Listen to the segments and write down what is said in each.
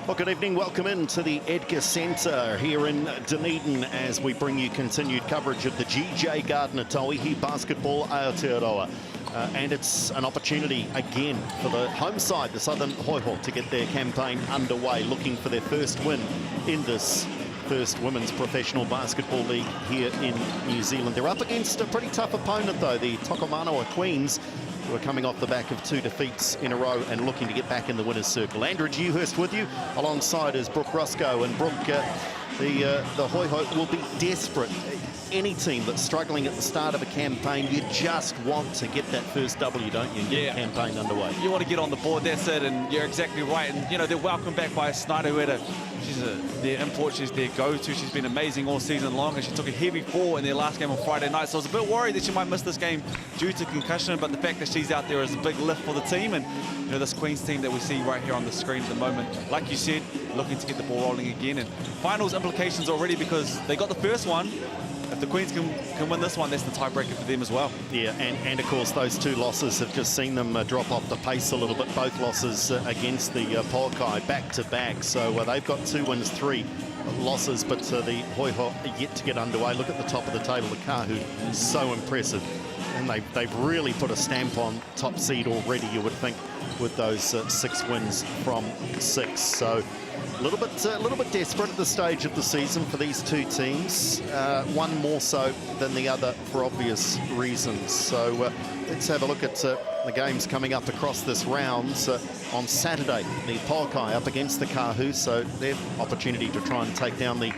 Well, good evening. Welcome into the Edgar Centre here in Dunedin as we bring you continued coverage of the GJ Gardner Tauihi Basketball Aotearoa. And it's an opportunity again for the home side, the Southern Hoiho, to get their campaign underway, looking for their first win in this first women's professional basketball league here in New Zealand. They're up against a pretty tough opponent, though, the Tokomanawa Queens, who are coming off the back of 2 defeats in a row and looking to get back in the winner's circle. Andrew Dewhurst with you, alongside is Brooke Roscoe. And Brooke, the Hoiho will be desperate. Any team that's struggling at the start of a campaign, you just want to get that first W, don't you, and get the campaign underway. You want to get on the board, that's it, and you're exactly right. And, you know, they're welcomed back by Snyder, who she's their import, she's their go-to. She's been amazing all season long, and she took a heavy fall in their last game on Friday night. So I was a bit worried that she might miss this game due to concussion, but the fact that she's out there is a big lift for the team. And, you know, this Queens team that we see right here on the screen at the moment, like you said, looking to get the ball rolling again. And finals implications already, because they got the first one. If the Queens can win this one, that's the tiebreaker for them as well. Yeah, and of course, those 2 losses have just seen them drop off the pace a little bit. Both losses against the Pokai back-to-back. So they've got 2 wins, 3 losses, but the Hoiho are yet to get underway. Look at the top of the table, the Kahu, so impressive. And they've really put a stamp on top seed already, you would think, with those 6 wins from 6. So a little bit desperate at the stage of the season for these 2 teams, one more so than the other for obvious reasons. So let's have a look at the games coming up across this round. On Saturday, the Pokai up against the Kahu, so their opportunity to try and take down the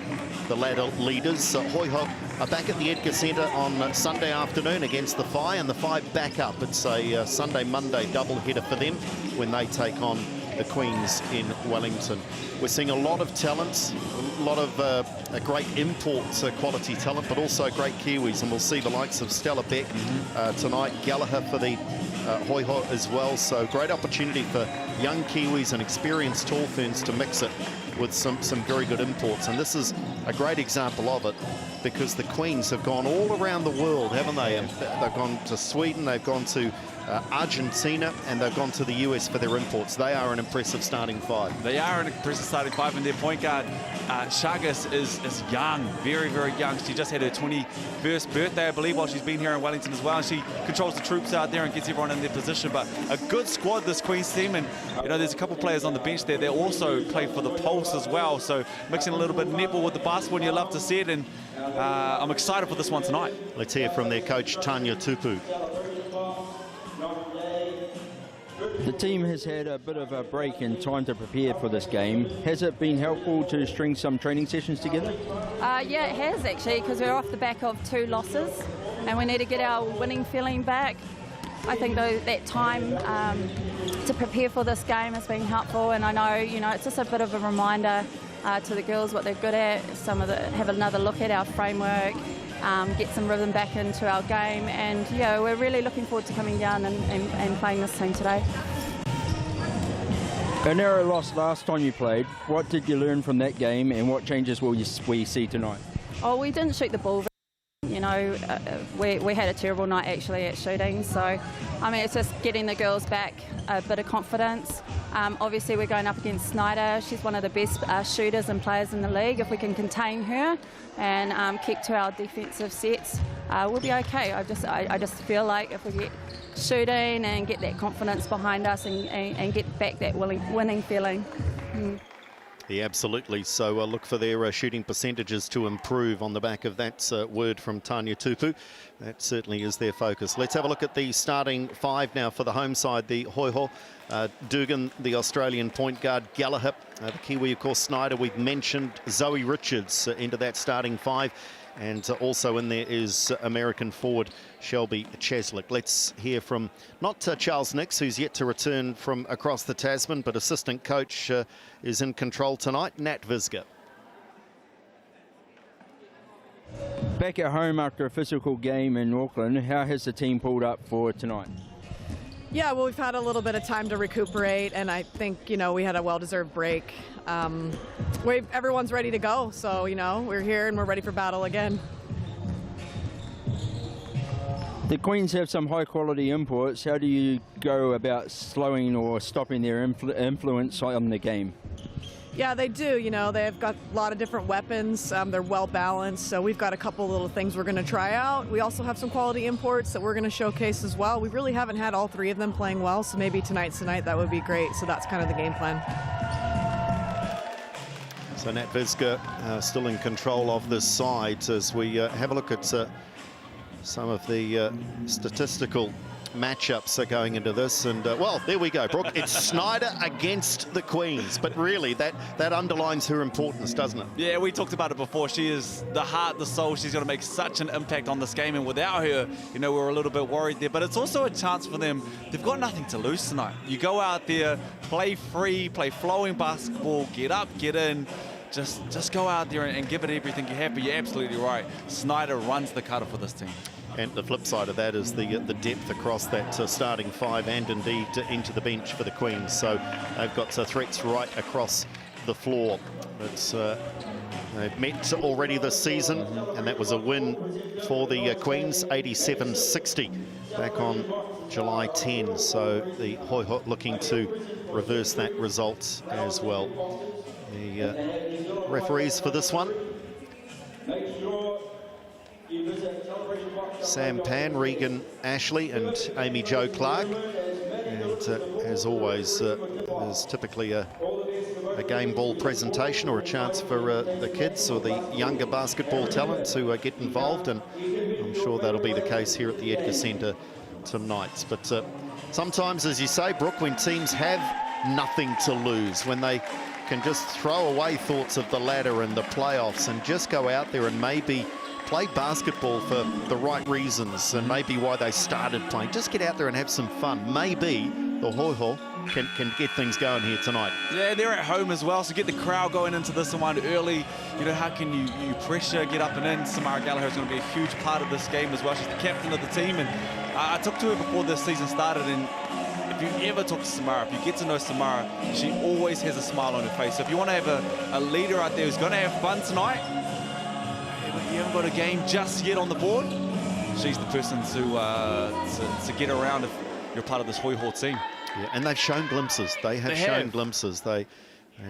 ladder leaders. Hoiho are back at the Edgar Centre on Sunday afternoon against the Phi, and the Phi back up. It's a Sunday-Monday doubleheader for them when they take on the Queens in Wellington. We're seeing a lot of talents, a lot of a great import quality talent, but also great Kiwis, and we'll see the likes of Stella Beck tonight, Gallagher for the Hoiho as well. So great opportunity for young Kiwis and experienced tall ferns to mix it with some very good imports. And this is a great example of it, because the Queens have gone all around the world, haven't they? And they've gone to Sweden, they've gone to Argentina, and they've gone to the US for their imports. They are an impressive starting 5. They are an impressive starting 5, and their point guard, Chagas, is young, very, very young. She just had her 21st birthday, I believe, while she's been here in Wellington as well. She controls the troops out there and gets everyone in their position. But a good squad, this Queens team, and, you know, there's a couple players on the bench there. They also play for the Pulse as well, so mixing a little bit of netball with the basketball, and you love to see it, and I'm excited for this one tonight. Let's hear from their coach, Tanya Tupu. The team has had a bit of a break in time to prepare for this game. Has it been helpful to string some training sessions together? Yeah, it has actually, because we're off the back of 2 losses and we need to get our winning feeling back. I think that time to prepare for this game has been helpful, and I know, you know, it's just a bit of a reminder to the girls what they're good at. Have another look at our framework, get some rhythm back into our game, and yeah, we're really looking forward to coming down and playing this team today. A narrow loss last time you played. What did you learn from that game, and what changes will we see tonight? Oh, we didn't shoot the ball. You know, we had a terrible night actually at shooting, so I mean, it's just getting the girls back a bit of confidence. Obviously we're going up against Snyder. She's one of the best shooters and players in the league. If we can contain her and keep to our defensive sets, we'll be okay. I just feel like if we get shooting and get that confidence behind us and get back that winning feeling. Yeah, absolutely. So look for their shooting percentages to improve on the back of that word from Tanya Tupu. That certainly is their focus. Let's have a look at the starting 5 now for the home side. The Hoiho, Dugan, the Australian point guard, Gallagher, the Kiwi, of course, Snyder. We've mentioned Zoe Richards into that starting 5. And also in there is American forward Shelby Cheslick. Let's hear from not Charles Nix, who's yet to return from across the Tasman, but assistant coach is in control tonight, Nat Visger. Back at home after a physical game in Auckland, how has the team pulled up for tonight? Yeah, well, we've had a little bit of time to recuperate, and I think, you know, we had a well-deserved break. Everyone's ready to go, so, you know, we're here and we're ready for battle again. The Queens have some high-quality imports. How do you go about slowing or stopping their influence on the game? Yeah, they do. You know, they've got a lot of different weapons. They're well balanced. So we've got a couple little things we're going to try out. We also have some quality imports that we're going to showcase as well. We really haven't had all three of them playing well, so maybe tonight's the night. That would be great. So that's kind of the game plan. So Nat Vizca still in control of this side as we have a look at some of the statistical matchups are going into this, and well, there we go, Brooke. It's Snyder against the Queens, but really that underlines her importance, doesn't it? Yeah, we talked about it before. She is the heart, the soul. She's going to make such an impact on this game, and without her, you know, we're a little bit worried there, but it's also a chance for them. They've got nothing to lose tonight. You go out there, play free, play flowing basketball, get up, get in, just go out there and give it everything you have. But you're absolutely right, Snyder runs the cutter for this team. And the flip side of that is the depth across that starting five, and indeed into the bench for the Queens. So they've got threats right across the floor. It's they've met already this season, and that was a win for the Queens, 87-60 back on July 10. So the Hoiho looking to reverse that result as well. The referees for this one: Sam Pan, Regan Ashley and Amy Jo Clark. And as always, there's typically a game ball presentation or a chance for the kids or the younger basketball talent to get involved, and I'm sure that'll be the case here at the Edgar Centre tonight. But sometimes, as you say, Brooke, when teams have nothing to lose, when they can just throw away thoughts of the ladder and the playoffs and just go out there and maybe play basketball for the right reasons, and maybe why they started playing. Just get out there and have some fun. Maybe the Hoiho can get things going here tonight. Yeah, they're at home as well, so get the crowd going into this one early. You know, how can you pressure, get up and in? Samara Gallagher is going to be a huge part of this game as well. She's the captain of the team, and I talked to her before this season started, and if you ever talk to Samara, if you get to know Samara, she always has a smile on her face. So if you want to have a leader out there who's going to have fun tonight, you haven't got a game just yet on the board, she's the person to get around if you're part of this Hoiho team. Yeah, and they've shown glimpses. They have shown glimpses. They've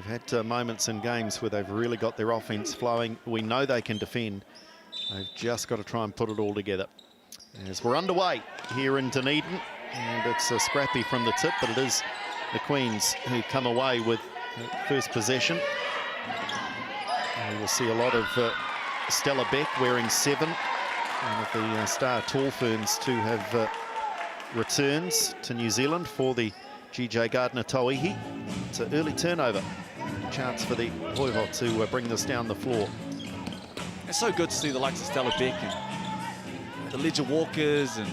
had moments in games where they've really got their offense flowing. We know they can defend. They've just got to try and put it all together. As we're underway here in Dunedin, and it's scrappy from the tip, but it is the Queens who come away with first possession. And we'll see a lot of Stella Beck wearing 7, one of the star tall ferns to have returns to New Zealand for the GJ Gardner Tauihi. It's an early turnover. Chance for the Hoiho to bring this down the floor. It's so good to see the likes of Stella Beck and the Ledger Walkers and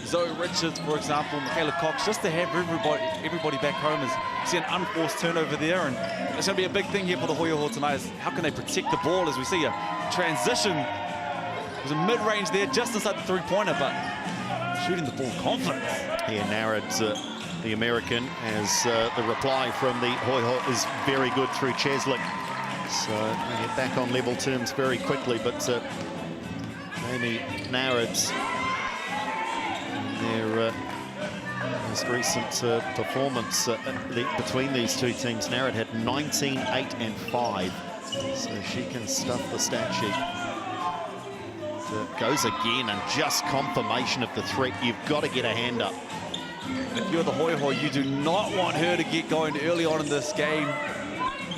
Zoe Richards, for example, Michaela Cox, just to have everybody back home. Is see an unforced turnover there, and it's going to be a big thing here for the Hoiho tonight. Is how can they protect the ball as we see a transition. There's a mid-range there, just inside the three-pointer, but shooting the ball confidence. Yeah, Narad, the American, as the reply from the Hoiho is very good through Cheslick. So they get back on level terms very quickly, but Amy Narad, their most recent performance between these two teams, Narad had 19, 8 and 5. So she can stuff the stat sheet. It goes again, and just confirmation of the threat. You've got to get a hand up. If you're the Hoiho, you do not want her to get going early on in this game.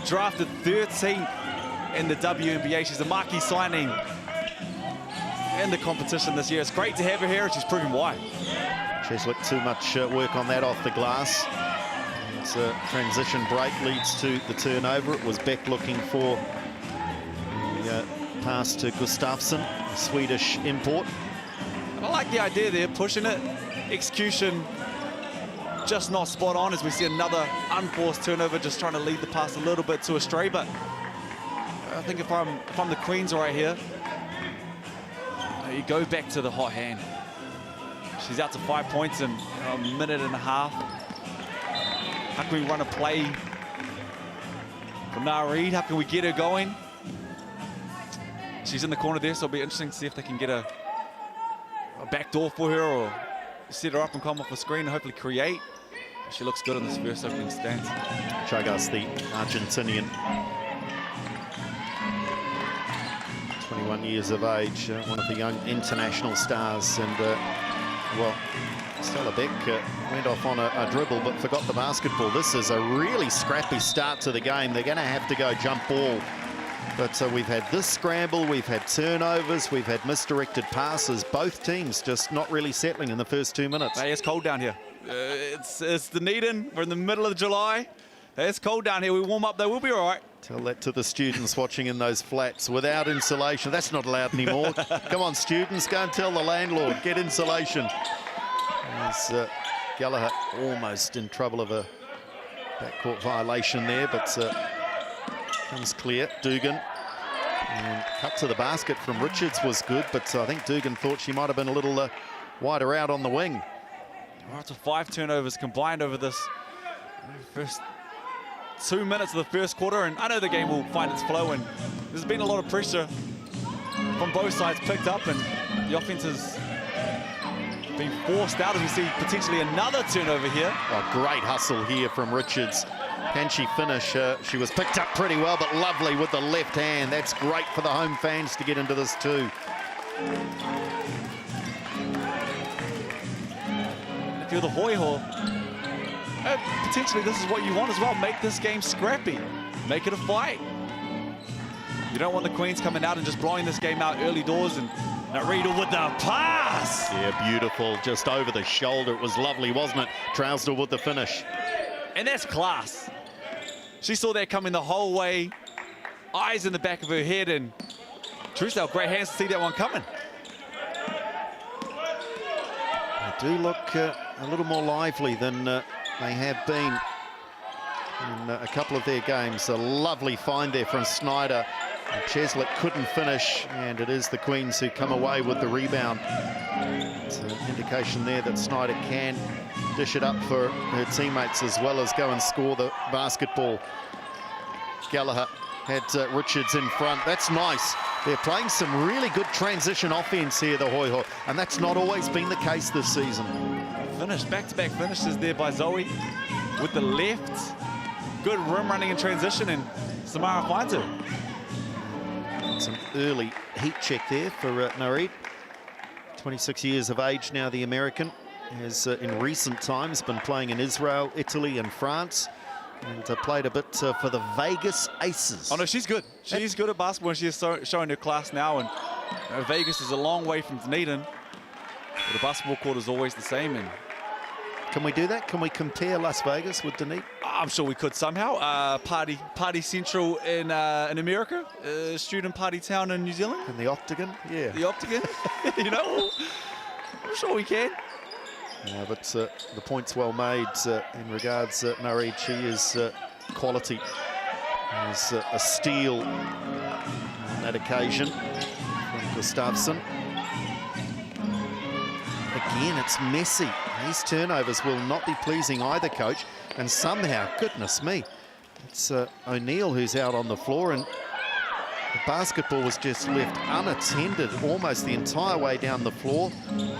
Drafted 13th in the WNBA. She's a marquee signing in the competition this year. It's great to have her here, and she's proving why. Cheslick, too much work on that off the glass. It's a transition break leads to the turnover. It was Beck looking for the pass to Gustafsson, a Swedish import. I like the idea there, pushing it. Execution just not spot on as we see another unforced turnover, just trying to lead the pass a little bit to astray. But I think if I'm the Queens right here, you go back to the hot hand. She's out to 5 points in a minute and a half. How can we run a play for Nareed? How can we get her going? She's in the corner there, so it'll be interesting to see if they can get a back door for her or set her up and come off the screen and hopefully create. She looks good in this first opening stance. Chagas, the Argentinian, 21 years of age, one of the young international stars, and well, Stella Beck went off on a dribble but forgot the basketball. This is a really scrappy start to the game. They're going to have to go jump ball. But we've had this scramble, we've had turnovers, we've had misdirected passes. Both teams just not really settling in the first 2 minutes. Hey, it's cold down here. It's Dunedin. We're in the middle of July. Hey, it's cold down here. We warm up though. We'll be all right. Tell that to the students watching in those flats without insulation. That's not allowed anymore. Come on, students, go and tell the landlord, get insulation. As Gallagher almost in trouble of a backcourt violation there, but comes clear. Dugan, and cut to the basket from Richards was good, but I think Dugan thought she might have been a little wider out on the wing. We're up to 5 turnovers combined over this first 2 minutes of the first quarter, and I know the game will find its flow, and there's been a lot of pressure from both sides picked up, and the offense has been forced out as we see potentially another turnover here. Oh, great hustle here from Richards. Can she finish? She was picked up pretty well, but lovely with the left hand. That's great for the home fans to get into this too. If you're the Hoiho, potentially this is what you want as well. Make this game scrappy. Make it a fight. You don't want the Queens coming out and just blowing this game out early doors, and Narita with the pass. Yeah, beautiful. Just over the shoulder. It was lovely, wasn't it? Trousdale with the finish. And that's class. She saw that coming the whole way. Eyes in the back of her head, and Trousdale, great hands to see that one coming. They do look a little more lively than they have been in a couple of their games. A lovely find there from Snyder. Cheslett couldn't finish, and it is the Queens who come away with the rebound. It's an indication there that Snyder can dish it up for her teammates as well as go and score the basketball. Gallagher had Richards in front. That's nice. They're playing some really good transition offense here, the Hoiho, and that's not always been the case this season. Finish, back-to-back finishes there by Zoe with the left. Good rim running in transition, and Samara finds her. Some early heat check there for Narid. 26 years of age now, the American. Has in recent times been playing in Israel, Italy and France, and played a bit for the Vegas Aces. Oh no, she's good. She's good at basketball, and she's showing her class now, and Vegas is a long way from Dunedin. But the basketball court is always the same. And can we do that? Can we compare Las Vegas with Dunedin? I'm sure we could somehow. Party central in America, student party town in New Zealand. In the Octagon, yeah. The Octagon, you know, I'm sure we can. But the point's well made in regards Narid. She is quality. There's a steal on that occasion from Gustafsson. Again, it's messy. These turnovers will not be pleasing either, coach. And somehow, goodness me, it's O'Neill who's out on the floor, and the basketball was just left unattended almost the entire way down the floor.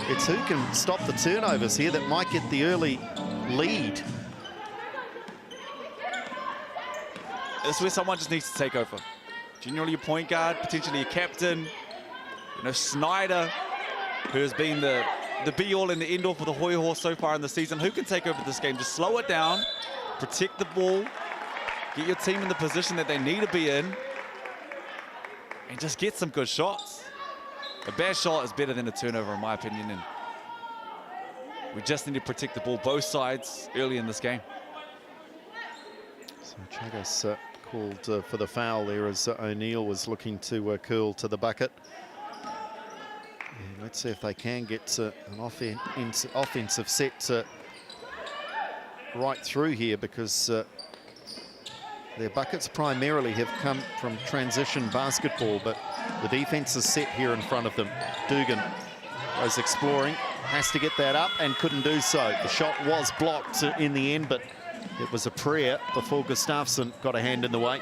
It's who can stop the turnovers here that might get the early lead. This is where someone just needs to take over. Generally your point guard, potentially your captain. You know, Snyder, who has been the be-all and the end-all for the Hoiho so far in the season. Who can take over this game? Just slow it down, protect the ball, get your team in the position that they need to be in, and just get some good shots. A bad shot is better than a turnover, in my opinion, and we just need to protect the ball both sides early in this game. So Chagas called for the foul there as O'Neill was looking to curl to the bucket. And let's see if they can get an offensive set right through here, because their buckets primarily have come from transition basketball, but the defense is set here in front of them. Dugan was exploring, has to get that up and couldn't do so. The shot was blocked in the end, but it was a prayer before Gustafsson got a hand in the way.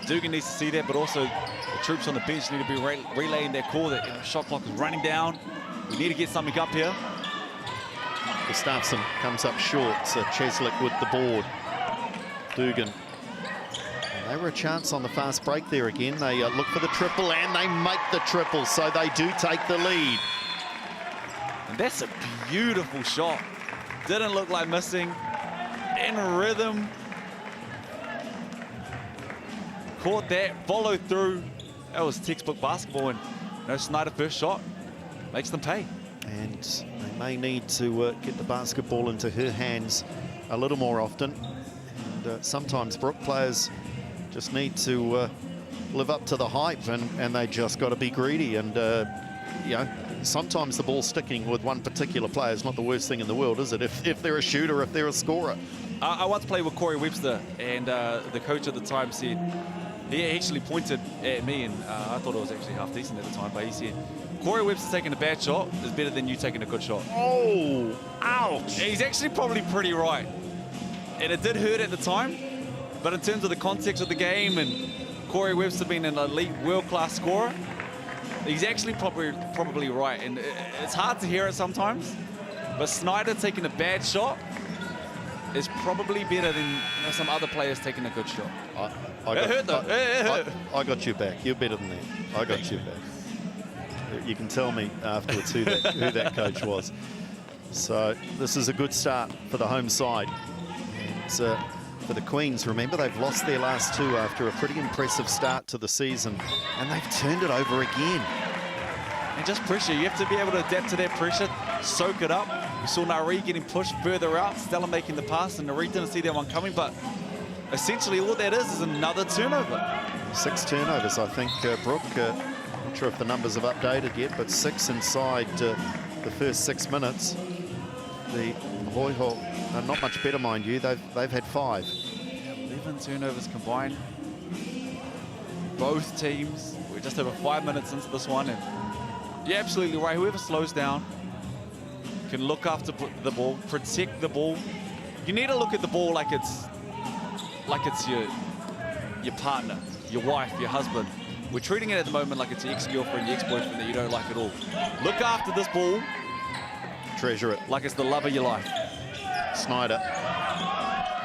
Dugan needs to see that, but also the troops on the bench need to be relaying their call that shot clock is running down. We need to get something up here. Gustafsson comes up short. So Cheslick with the board. Dugan. And they were a chance on the fast break there again. They look for the triple and they make the triple. So they do take the lead. And that's a beautiful shot. Didn't look like missing. In rhythm. Caught that, followed through. That was textbook basketball, and Snyder first shot makes them pay. And they may need to get the basketball into her hands a little more often. And sometimes Brook players just need to live up to the hype, and they just got to be greedy. And you know, sometimes the ball sticking with one particular player is not the worst thing in the world, is it? If they're a shooter, if they're a scorer. I once played with Corey Webster, and the coach at the time said, he actually pointed at me, and I thought it was actually half decent at the time, but he said, Corey Webster taking a bad shot is better than you taking a good shot. Oh, ouch. And he's actually probably pretty right. And it did hurt at the time, but in terms of the context of the game and Corey Webster being an elite world-class scorer, he's actually probably right. And it's hard to hear it sometimes, but Snyder taking a bad shot is probably better than some other players taking a good shot. I got you back. You're better than that. I got you back. You can tell me afterwards who that coach was. So this is a good start for the home side. And for the Queens, remember, they've lost their last two after a pretty impressive start to the season, and they've turned it over again. And just pressure. You have to be able to adapt to that pressure, soak it up. We saw Nari getting pushed further out, Stella making the pass, and Nari didn't see that one coming, but essentially all that is another turnover. 6 turnovers, I think, Brooke. Not sure if the numbers have updated yet, but 6 inside the first 6 minutes. The Hoiho are not much better, mind you. They've had 5. 11 turnovers combined. Both teams. We're just over 5 minutes into this one, and you're absolutely right. Whoever slows down can look after the ball, protect the ball. You need to look at the ball like it's your partner, your wife, your husband. We're treating it at the moment like it's your ex-girlfriend, your ex-boyfriend that you don't like at all. Look after this ball. Treasure it. Like it's the love of your life. Snyder.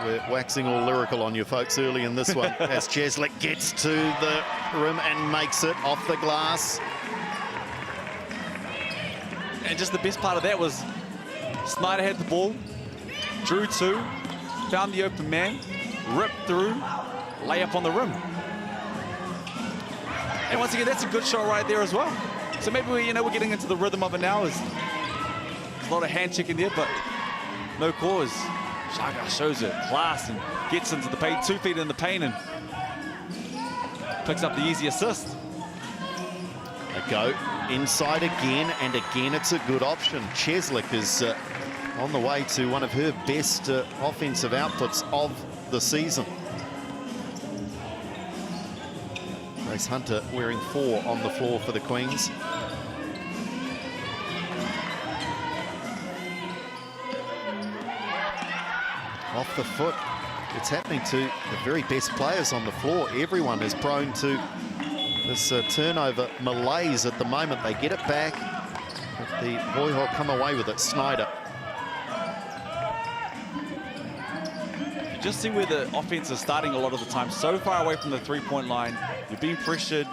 We're waxing all lyrical on you folks early in this one as Cheslick gets to the rim and makes it off the glass. And just the best part of that was Snyder had the ball, drew 2, found the open man, ripped through, layup on the rim. And once again, that's a good shot right there as well. So maybe we're getting into the rhythm of it now. There's a lot of hand checking there, but no cause. Shaka shows her class and gets into the paint, 2 feet in the paint, and picks up the easy assist. They go inside again, and again it's a good option. Cheslick is on the way to one of her best offensive outputs of the season. Grace Hunter wearing 4 on the floor for the Queens. Off the foot. It's happening to the very best players on the floor. Everyone is prone to this turnover malaise at the moment. They get it back, but the Hoiho come away with it. Snyder. You just see where the offense is starting a lot of the time. So far away from the 3-point line. You're being pressured.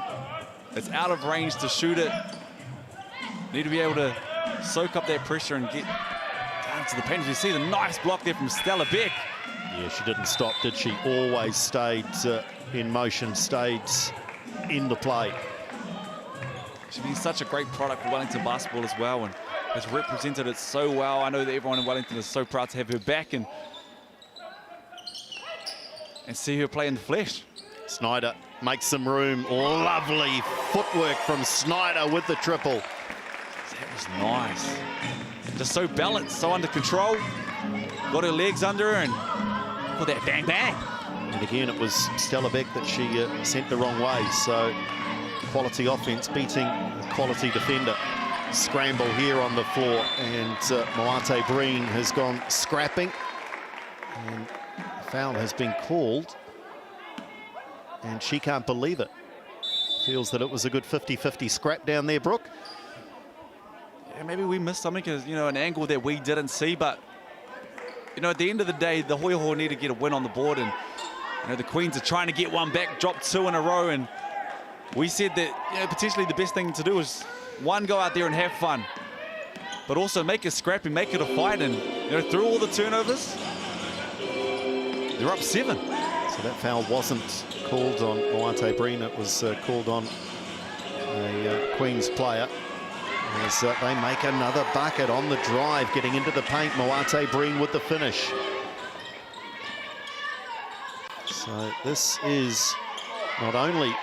It's out of range to shoot it. You need to be able to soak up that pressure and get down to the paint. You see the nice block there from Stella Beck. Yeah, she didn't stop, did she? Always stayed in motion, stayed in the play. She's been such a great product for Wellington basketball as well, and has represented it so well. I know that everyone in Wellington is so proud to have her back and see her play in the flesh. Snyder makes some room. Lovely footwork from Snyder with the triple. That was nice. Just so balanced, so under control. Got her legs under her and put that bang, bang. And again, it was Stella Beck that she sent the wrong way. So quality offense beating a quality defender. Scramble here on the floor, and Moate Breen has gone scrapping. And a foul has been called. And she can't believe it. Feels that it was a good 50-50 scrap down there, Brooke. and maybe we missed something, you know, an angle that we didn't see. But, you know, at the end of the day, the Hoiho need to get a win on the board. And, you know, the Queens are trying to get one back, drop 2 in a row. And we said that, you know, potentially the best thing to do is, one, go out there and have fun, but also make it scrappy, make it a fight. And, you know, through all the turnovers, they're up 7. So that foul wasn't called on Moate Breen. It was called on a Queens player. As they make another bucket on the drive, getting into the paint. Moate Breen with the finish. So this is not only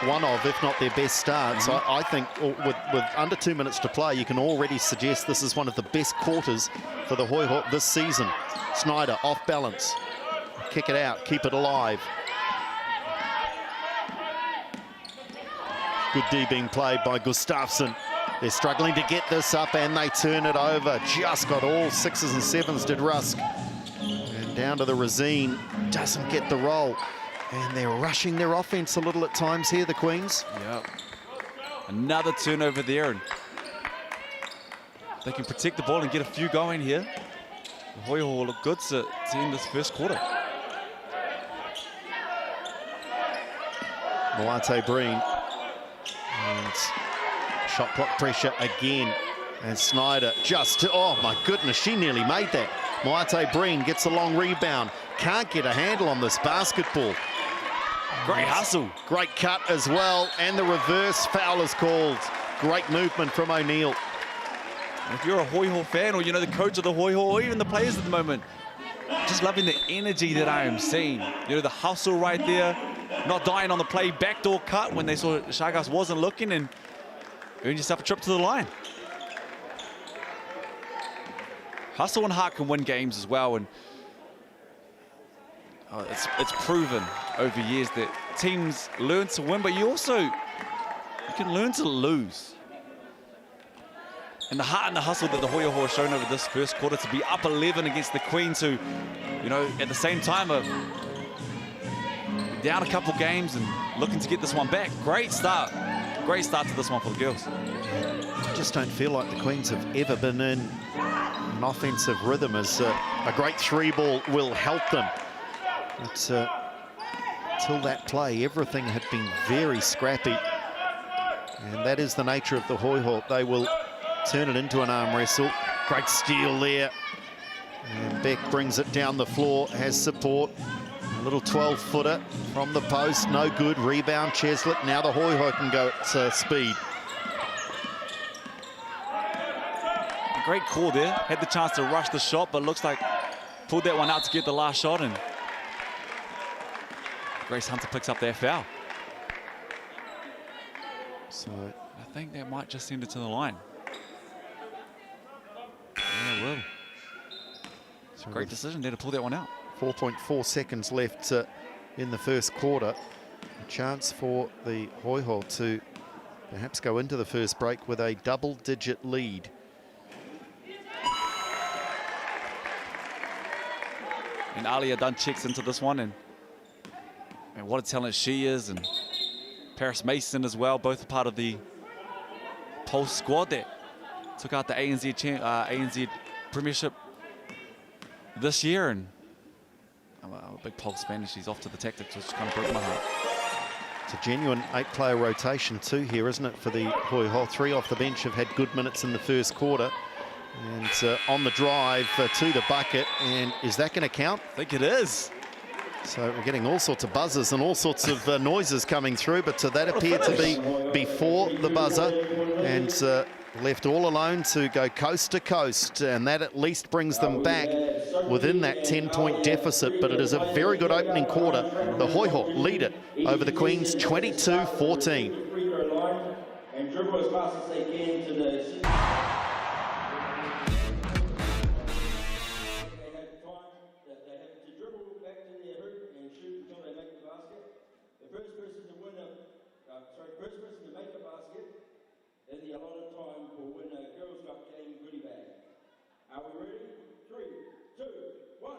one of, if not their best starts. I think with under 2 minutes to play, you can already suggest this is one of the best quarters for the Hoiho this season. Snyder off balance. Kick it out, keep it alive. Good D being played by Gustafsson. They're struggling to get this up and they turn it over. Just got all 6s and 7s did Rusk. And down to the Razine, doesn't get the roll. And they're rushing their offense a little at times here, the Queens. Yep. Another turnover there. And they can protect the ball and get a few going here. The Hoiho will look good to end this first quarter. Moate Breen. And shot clock pressure again. And Snyder just, oh my goodness, she nearly made that. Moate Breen gets a long rebound. Can't get a handle on this basketball. Great hustle. Great cut as well. And the reverse foul is called. Great movement from O'Neill. If you're a Hoiho fan, or you know the coach of the Hoiho, or even the players at the moment, just loving the energy that I am seeing. You know, the hustle right there, not dying on the play, backdoor cut when they saw Chagas wasn't looking, and earn yourself a trip to the line. Hustle and heart can win games as well, and it's proven over years that teams learn to win, but you can learn to lose. And the heart and the hustle that the Hoiho have shown over this first quarter to be up 11 against the Queens, who, you know, at the same time are down a couple games and looking to get this one back. Great start to this one for the girls. I just don't feel like the Queens have ever been in an offensive rhythm, as a great 3 ball will help them. But till that play, everything had been very scrappy. And that is the nature of the Hoiho. They will turn it into an arm wrestle. Great steal there. And Beck brings it down the floor, has support. A little 12-footer from the post, no good. Rebound, Cheslett. Now the Hoiho can go at speed. Great call there. Had the chance to rush the shot, but looks like pulled that one out to get the last shot, and Grace Hunter picks up their foul. So I think that might just send it to the line. Yeah, it will. It's a great decision there to pull that one out. 4.4 seconds left in the first quarter. A chance for the Hoiho to perhaps go into the first break with a double-digit lead. And Alia Dunn checks into this one, and what a talent she is, and Paris Mason as well, both part of the Pulse squad that took out the ANZ Premiership this year. And I'm a big Pulse fan, and she's off to the Tactics, which kind of broke my heart. It's a genuine 8-player rotation too here, isn't it, for the Hoiho? 3 off the bench have had good minutes in the first quarter. And on the drive to the bucket, and is that going to count? I think it is. So we're getting all sorts of buzzers and all sorts of noises coming through, but that appeared to be before the buzzer, and left all alone to go coast to coast, and that at least brings them back within that 10-point deficit. But it is a very good opening quarter. The Hoiho lead it over the Queens 22-14. Are we ready? 3, 2, 1.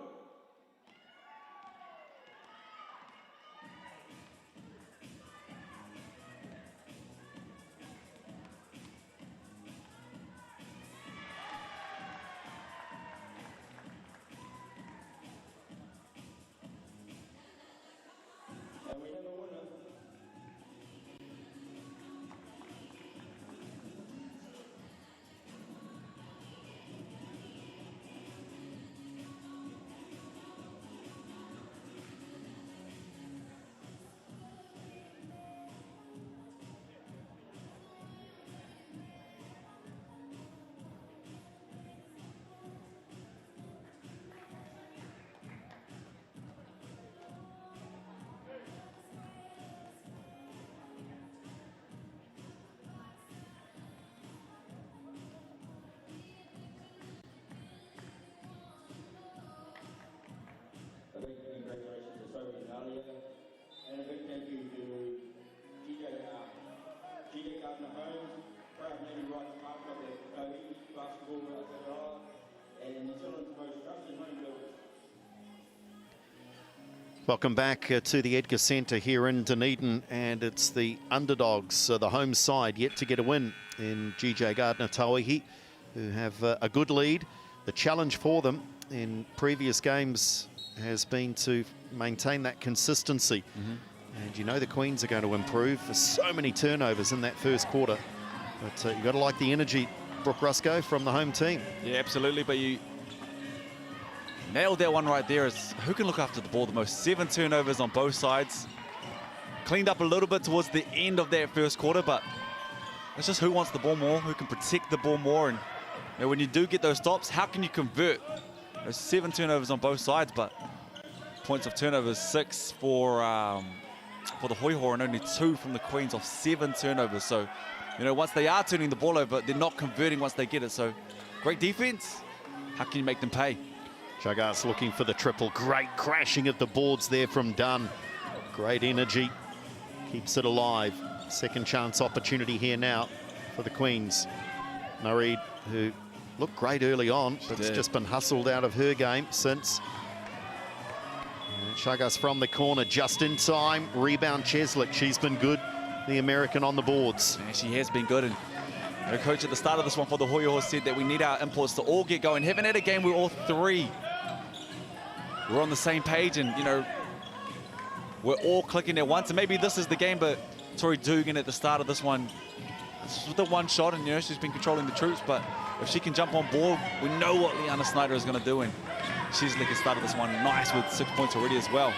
Welcome back to the Edgar Centre here in Dunedin, and it's the underdogs, the home side, yet to get a win in GJ Gardner Tauihi, who have a good lead. The challenge for them in previous games has been to maintain that consistency. And you know the Queens are going to improve. There's so many turnovers in that first quarter. But you've got to like the energy, Brooke Rusco, from the home team. Yeah, absolutely. But you nailed that one right there. Is who can look after the ball the most? 7 turnovers on both sides. Cleaned up a little bit towards the end of that first quarter, but it's just who wants the ball more, who can protect the ball more. And you know, when you do get those stops, how can you convert? There's 7 turnovers on both sides, but points of turnovers 6 for the Hoiho and only 2 from the Queens off 7 turnovers. So, you know, once they are turning the ball over, they're not converting once they get it. So, great defense. How can you make them pay? Chagas looking for the triple. Great crashing at the boards there from Dunn. Great energy. Keeps it alive. Second chance opportunity here now for the Queens. Nareed, who looked great early on, but it's just been hustled out of her game since. Chagas from the corner, just in time. Rebound Cheslick. She's been good. The American on the boards. Yeah, she has been good. And her coach at the start of this one for the Hoiho said that we need our imports to all get going. Haven't had a game where all 3 we're on the same page, and you know, we're all clicking at once. And maybe this is the game, but Tori Dugan at the start of this one, this was the one shot, and you know, she's been controlling the troops, but if she can jump on board, we know what Liana Snyder is going to do, and she's like started this one nice with 6 points already as well.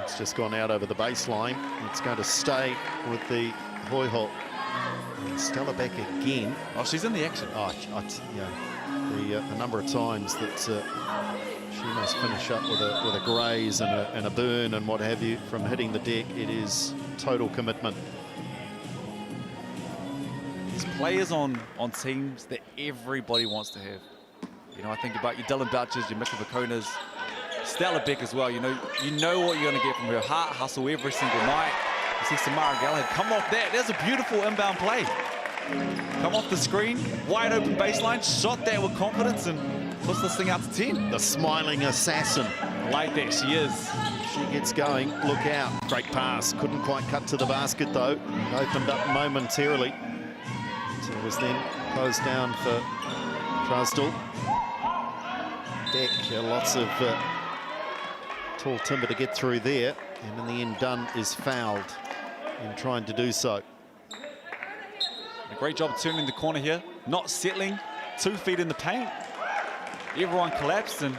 It's just gone out over the baseline. It's going to stay with the Hoiho. Stella back again. Oh, she's in the action. Oh, yeah, the number of times that she must finish up with a graze and a burn and what have you from hitting the deck. It is total commitment. There's players on teams that everybody wants to have. You know, I think about your Dylan Bouchers, your Mika Vakonas, Stella Beck as well. You know what you're going to get from her. Heart hustle every single night. You see Samara Gallagher come off that. There's a beautiful inbound play. Come off the screen, wide open baseline, shot that with confidence and puts this thing out to 10. The smiling assassin. Like that, she is. She gets going, look out. Great pass, couldn't quite cut to the basket though. Opened up momentarily. So it was then closed down for Trusdell. Deck, lots of tall timber to get through there. And in the end, Dunn is fouled in trying to do so. A great job turning the corner here, not settling, 2 feet in the paint. Everyone collapsed and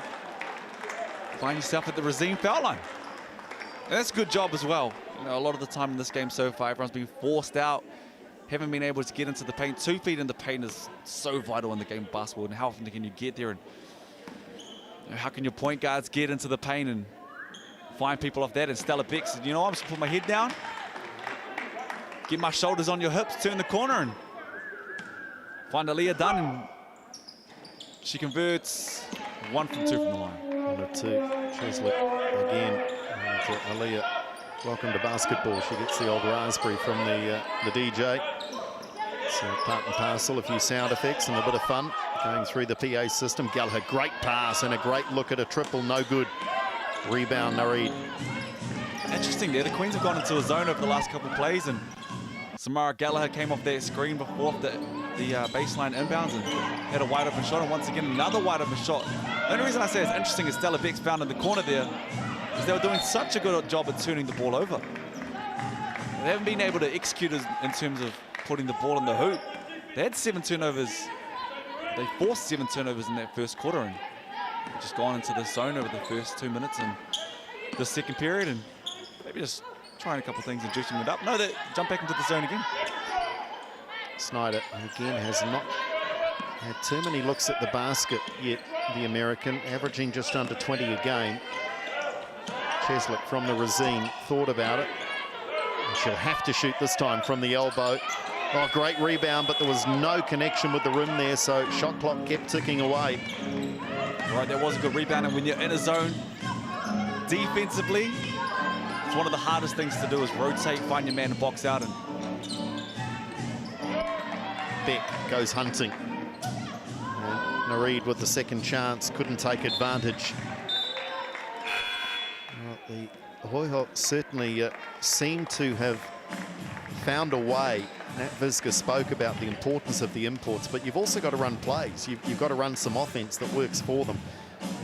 find yourself at the Razine foul line. And that's a good job as well. You know, a lot of the time in this game so far, everyone's been forced out, haven't been able to get into the paint. 2 feet in the paint is so vital in the game of basketball, and how often can you get there, and you know, how can your point guards get into the paint and find people off that? And Stella Beck said, you know, I'm just gonna put my head down, get my shoulders on your hips, turn the corner, and find Aaliyah Dunn, and she converts 1 from 2 from the line. 1 of 2. Cheslick again. And Aaliyah, welcome to basketball. She gets the old raspberry from the DJ. So part and parcel, a few sound effects and a bit of fun going through the PA system. Gallagher, great pass and a great look at a triple, no good. Rebound, Nareed. Interesting there, the Queens have gone into a zone over the last couple of plays, and Samara Gallagher came off that screen before the baseline inbounds and had a wide open shot, and once again another wide open shot. The only reason I say it's interesting is Stella Beck's found in the corner there, is they were doing such a good job at turning the ball over. They haven't been able to execute in terms of putting the ball in the hoop. They had 7 turnovers. They forced 7 turnovers in that first quarter, and just gone into the zone over the first 2 minutes in the second period, and maybe just trying a couple of things and juicing it up. No, they jump back into the zone again. Snyder again has not had too many looks at the basket yet, the American, averaging just under 20 a game. Cheslick from the Razine thought about it. And she'll have to shoot this time from the elbow. Oh, great rebound, but there was no connection with the rim there, so shot clock kept ticking away. All right, that was a good rebound, and when you're in a zone defensively, it's one of the hardest things to do is rotate, find your man and box out. And Beck goes hunting. And Nareed with the second chance, couldn't take advantage. The Hoiho certainly seem to have found a way. Nat Visca spoke about the importance of the imports, but you've also got to run plays. You've got to run some offense that works for them.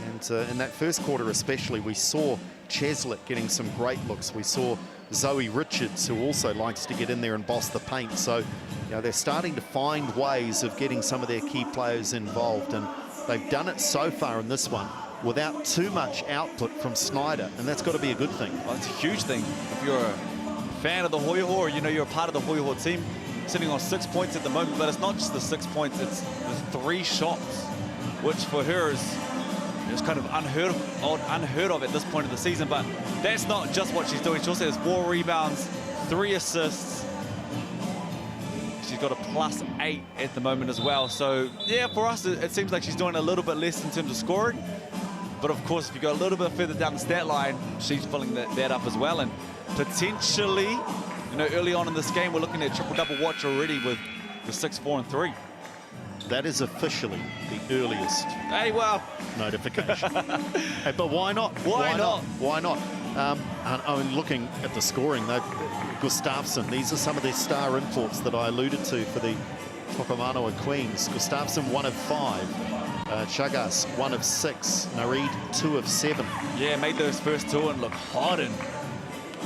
And in that first quarter especially, we saw Cheslett getting some great looks. We saw Zoe Richards, who also likes to get in there and boss the paint. So, they're starting to find ways of getting some of their key players involved, and they've done it so far in this one without too much output from Snyder, and that's got to be a good thing. Well, it's a huge thing. If you're a fan of the Hoiho, or you're a part of the Hoiho team, sitting on 6 points at the moment, but it's not just the 6 points, it's the 3 shots, which for her is kind of unheard of at this point of the season. But that's not just what she's doing. She also has 4 rebounds, 3 assists. She's got a +8 at the moment as well. So yeah, for us, it seems like she's doing a little bit less in terms of scoring. But of course, if you go a little bit further down the stat line, she's filling that up as well. And potentially, early on in this game, we're looking at triple-double watch already with the 6, 4, and 3. That is officially the earliest notification. Hey, but why not? Why not? Why not? I mean, looking at the scoring, Gustafsson, these are some of their star imports that I alluded to for the Tokomanawa Queens. Gustafsson, 1 of 5. Chagas, 1 of 6. Nareed, 2 of 7. Yeah, made those first 2 and look hot. And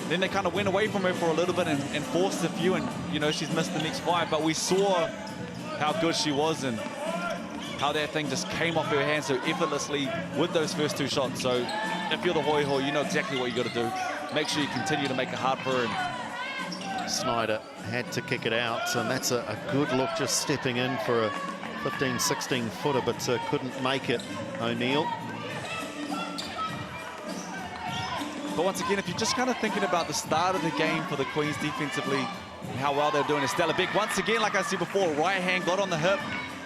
then they kind of went away from her for a little bit and forced a few, and she's missed the next 5. But we saw how good she was and how that thing just came off her hand so effortlessly with those first 2 shots. So if you're the Hoiho, you know exactly what you got to do. Make sure you continue to make it hard for her. And Snyder had to kick it out, and that's a good look, just stepping in for a 15, 16 footer, but couldn't make it. O'Neill. But once again, if you're just kind of thinking about the start of the game for the Queens defensively and how well they're doing, Estella Beck, once again, like I said before, right hand got on the hip,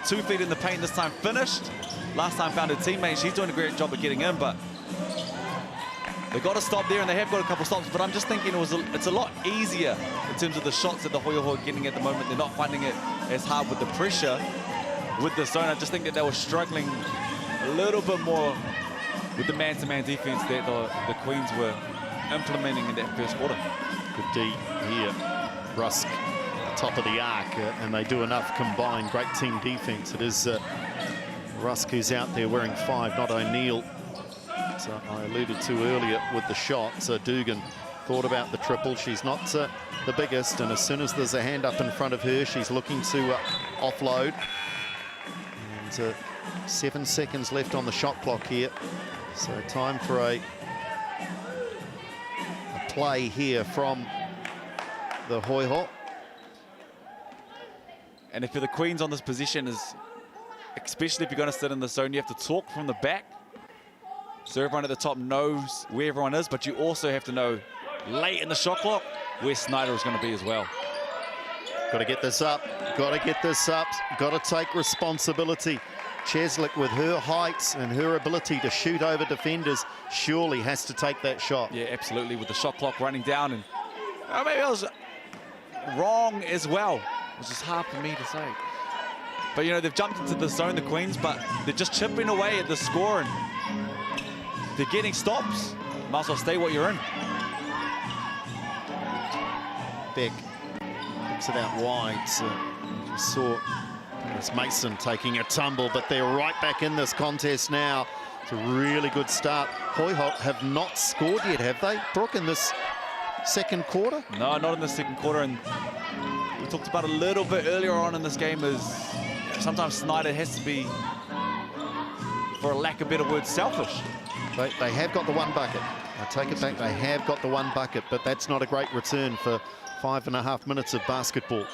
2 feet in the paint, this time finished. Last time found her teammate. She's doing a great job of getting in, but they've got to stop there, and they have got a couple stops. But I'm just thinking it's a lot easier in terms of the shots that the Hoiho are getting at the moment. They're not finding it as hard with the pressure with the zone. I just think that they were struggling a little bit more with the man-to-man defense that the Queens were implementing in that first quarter. Good D here. Rusk, top of the arc, and they do enough combined. Great team defense. It is Rusk who's out there wearing 5, not O'Neill. So I alluded to earlier with the shot. So Dugan thought about the triple. She's not the biggest, and as soon as there's a hand up in front of her, she's looking to offload. And 7 seconds left on the shot clock here. So time for a play here from the Hoiho. And if you're the Queens on this position, especially if you're going to sit in the zone, you have to talk from the back. So everyone at the top knows where everyone is, but you also have to know late in the shot clock where Snyder is going to be as well. Got to get this up. Got to get this up. Got to take responsibility. Cheslett, with her height and her ability to shoot over defenders, surely has to take that shot. Yeah, absolutely, with the shot clock running down. And maybe I was wrong as well, which is hard for me to say. But, they've jumped into the zone, the Queens, but they're just chipping away at the score. And they're getting stops. Might as well stay what you're in. Beck kicks it out wide. You saw Mason taking a tumble, but they're right back in this contest now. It's a really good start. Hoiho have not scored yet, have they, Brooke, in this second quarter? No, not in the second quarter. And we talked about a little bit earlier on in this game is sometimes Snyder has to be, for a lack of better words, selfish. They have got the 1 bucket. I take it back, they have got the 1 bucket, but that's not a great return for 5.5 minutes of basketball.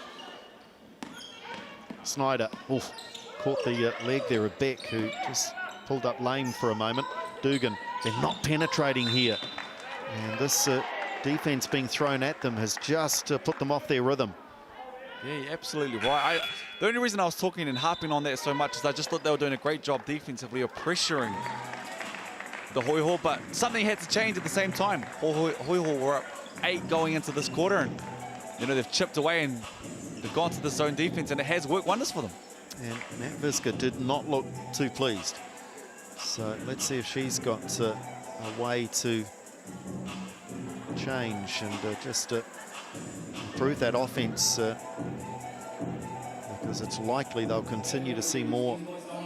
Snyder, caught the leg there of Beck, who just pulled up lame for a moment. Dugan, they're not penetrating here. And this defense being thrown at them has just put them off their rhythm. Yeah, you're absolutely right. The only reason I was talking and harping on that so much is I just thought they were doing a great job defensively of pressuring the Hoiho, but something had to change at the same time. Hoiho were up 8 going into this quarter, and they've chipped away and they've gone to the zone defense, and it has worked wonders for them. And Nat Visca did not look too pleased. So let's see if she's got a way to change and just improve that offense because it's likely they'll continue to see more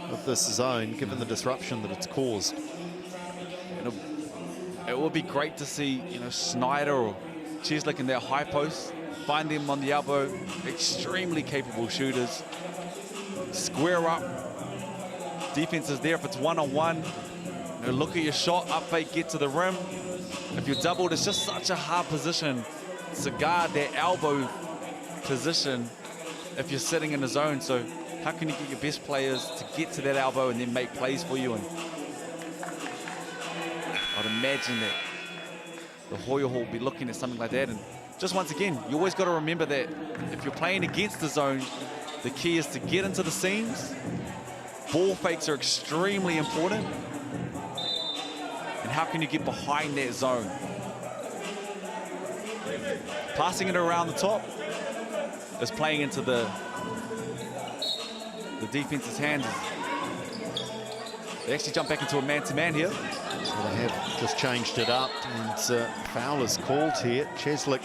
of this zone given the disruption that it's caused. And it would be great to see, Snyder or Cheslek in their high post, find them on the elbow, extremely capable shooters, square up, defense is there if it's one-on-one, look at your shot, up fake, get to the rim. If you're doubled, it's just such a hard position to guard that elbow position if you're sitting in the zone. So how can you get your best players to get to that elbow and then make plays for you? And I'd imagine that the Hoiho will be looking at something like that. And just once again, you always got to remember that if you're playing against the zone, the key is to get into the seams. Ball fakes are extremely important. And how can you get behind that zone? Passing it around the top is playing into the defense's hands. They actually jump back into a man-to-man here. So they have just changed it up, and foul is called here. Cheslek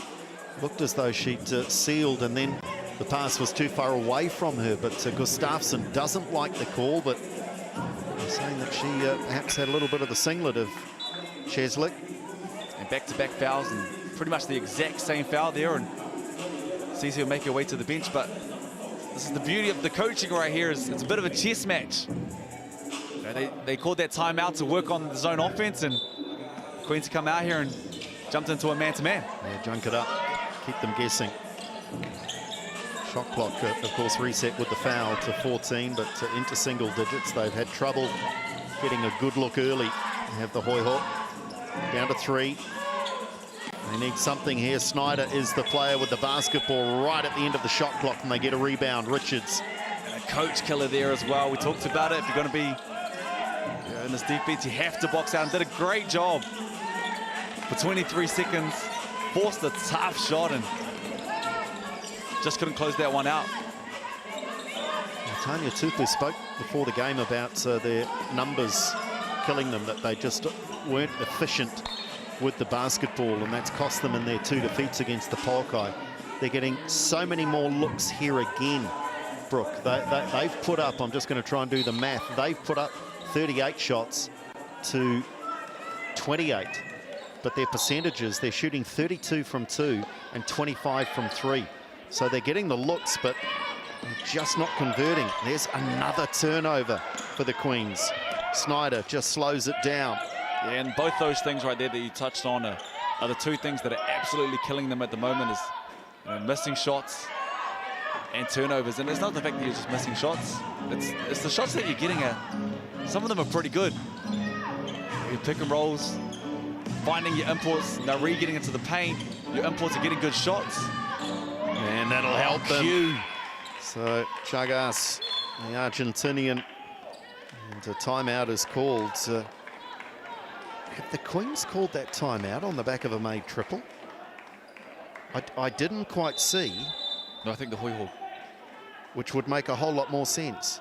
looked as though she'd sealed, and then the pass was too far away from her, but Gustafsson doesn't like the call, but they're saying that she perhaps had a little bit of the singlet of Cheslek. And back-to-back fouls, and pretty much the exact same foul there, and Cece will make her way to the bench. But this is the beauty of the coaching right here, is it's a bit of a chess match. They called that timeout to work on the zone offense, and Queens come out here and jumped into a man-to-man. Yeah, junk it up, keep them guessing. Shot clock, of course, reset with the foul to 14, but into single digits. They've had trouble getting a good look early. They have the Hoiho down to 3. They need something here. Snyder is the player with the basketball right at the end of the shot clock, and they get a rebound. Richards. And a coach killer there as well. We talked about it. If you're going to be in this defense, you have to box out, and did a great job for 23 seconds. Forced a tough shot and just couldn't close that one out. Tanya Tupu spoke before the game about their numbers killing them, that they just weren't efficient with the basketball, and that's cost them in their 2 defeats against the Polkai. They're getting so many more looks here again, Brooke. They've put up, I'm just going to try and do the math, they've put up 38 shots to 28. But their percentages, they're shooting 32 from 2 and 25 from 3. So they're getting the looks, but just not converting. There's another turnover for the Queens. Snyder just slows it down. Yeah, and both those things right there that you touched on are the two things that are absolutely killing them at the moment, is missing shots and turnovers. And it's not the fact that you're just missing shots. It's the shots that you're getting at. Some of them are pretty good. Your pick and rolls, finding your imports, now getting into the paint. Your imports are getting good shots. And that'll help them. So Chagas, the Argentinian, and a timeout is called. Have the Queens called that timeout on the back of a made triple? I didn't quite see. No, I think the Hoiho. Which would make a whole lot more sense.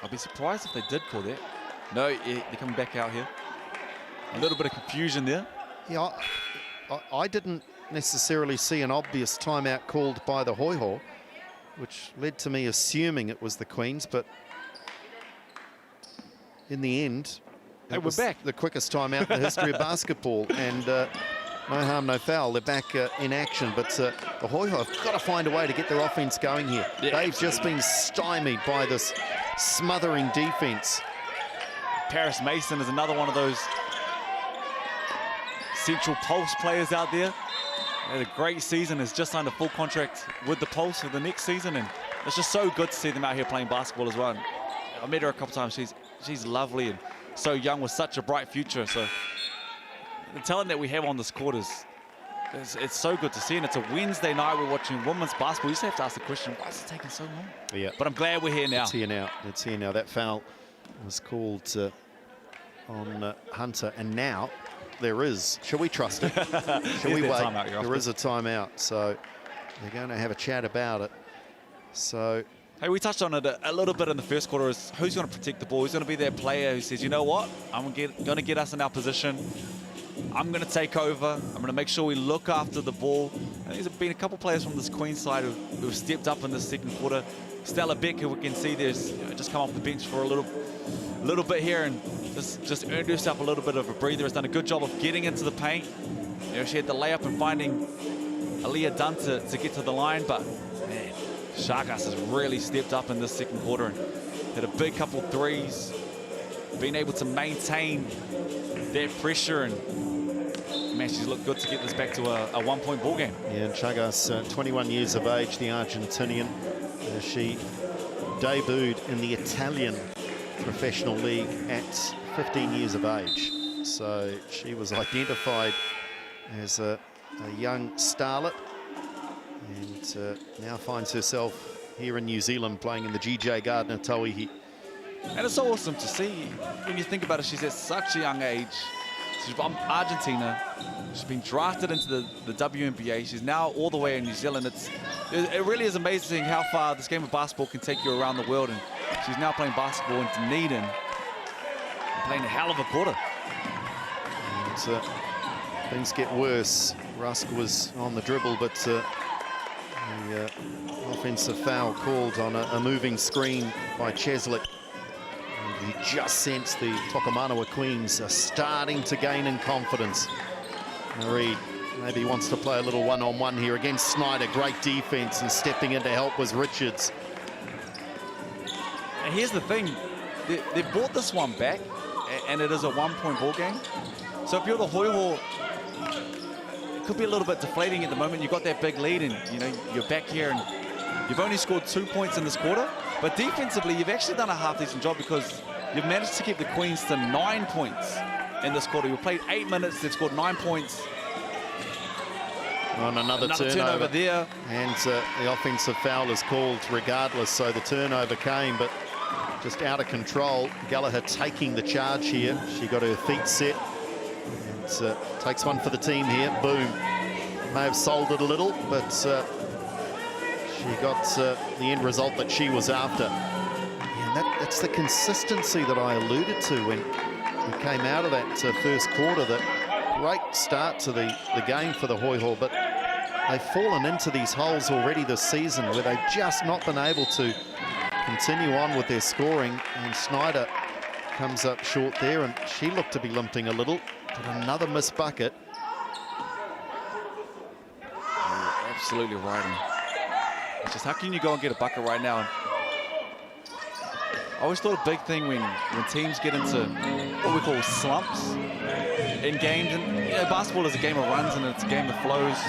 I'll be surprised if they did call that. No, yeah, they're coming back out here. A little bit of confusion there. Yeah, I didn't necessarily see an obvious timeout called by the Hoiho, which led to me assuming it was the Queens, but in the end, it was back. The quickest timeout in the history of basketball, and no harm, no foul. They're back in action, but the Hoiho have got to find a way to get their offense going here. Yeah, they've just been stymied by this smothering defense. Paris Mason is another one of those Central Pulse players out there. Had a great season, has just signed a full contract with the Pulse for the next season, and it's just so good to see them out here playing basketball as well. I met her a couple times. She's lovely and so young with such a bright future. So the talent that we have on this court it's so good to see, and it's a Wednesday night. We're watching women's basketball. You just have to ask the question, why is it taking so long? Yeah, but I'm glad we're here now. It's here now. It's here now. That foul was called on Hunter, and now there is. Shall we trust it? Shall we wait? There is a timeout, so they're going to have a chat about it. So Hey, we touched on it a little bit in the first quarter, is who's going to protect the ball? Who's going to be that player who says, you know what, I'm going to get us in our position. I'm going to take over. I'm going to make sure we look after the ball. And there's been a couple players from this Queen's side who've stepped up in the second quarter. Stella Beck, who we can see there's just come off the bench for a little bit here and just earned herself a little bit of a breather. Has done a good job of getting into the paint. You know, she had the layup and finding Aaliyah Dunn to get to the line, but man, Chagas has really stepped up in this second quarter and hit a big couple threes, being able to maintain that pressure, and man, she's looked good to get this back to a one-point ball game. Yeah, and Chagas, 21 years of age, the Argentinian. She debuted in the Italian professional league at 15 years of age. So she was identified as a young starlet, and now finds herself here in New Zealand playing in the GJ Gardner Tauihi. And it's so awesome to see. When you think about it, she's at such a young age. She's from Argentina. She's been drafted into the WNBA. She's now all the way in New Zealand. It really is amazing how far this game of basketball can take you around the world. And she's now playing basketball in Dunedin, playing a hell of a quarter. And things get worse. Rusk was on the dribble, but the offensive foul called on a moving screen by Cheslick. And you just sense the Tokomanawa Queens are starting to gain in confidence. Marie maybe wants to play a little one-on-one here against Snyder. Great defense, and stepping in to help was Richards. And here's the thing, they brought this one back, and it is a one-point ball game. So if you're the Hoiho, it could be a little bit deflating at the moment. You've got that big lead, and you know you're back here, and you've only scored 2 points in this quarter. But defensively, you've actually done a half-decent job, because you've managed to keep the Queens to 9 points in this quarter. You've played 8 minutes, they've scored 9 points. On another turnover there. And the offensive foul is called regardless, so the turnover came, but just out of control. Gallagher taking the charge here. She got her feet set and takes one for the team here. Boom. May have sold it a little, but she got the end result that she was after. And that's the consistency that I alluded to when we came out of that first quarter. That great start to the game for the Hoiho, but they've fallen into these holes already this season where they've just not been able to continue on with their scoring. And Snyder comes up short there, and she looked to be limping a little. But another missed bucket. You're absolutely right. And it's just, how can you go and get a bucket right now? I always thought a big thing when teams get into what we call slumps in games, and you know, basketball is a game of runs and it's a game that flows.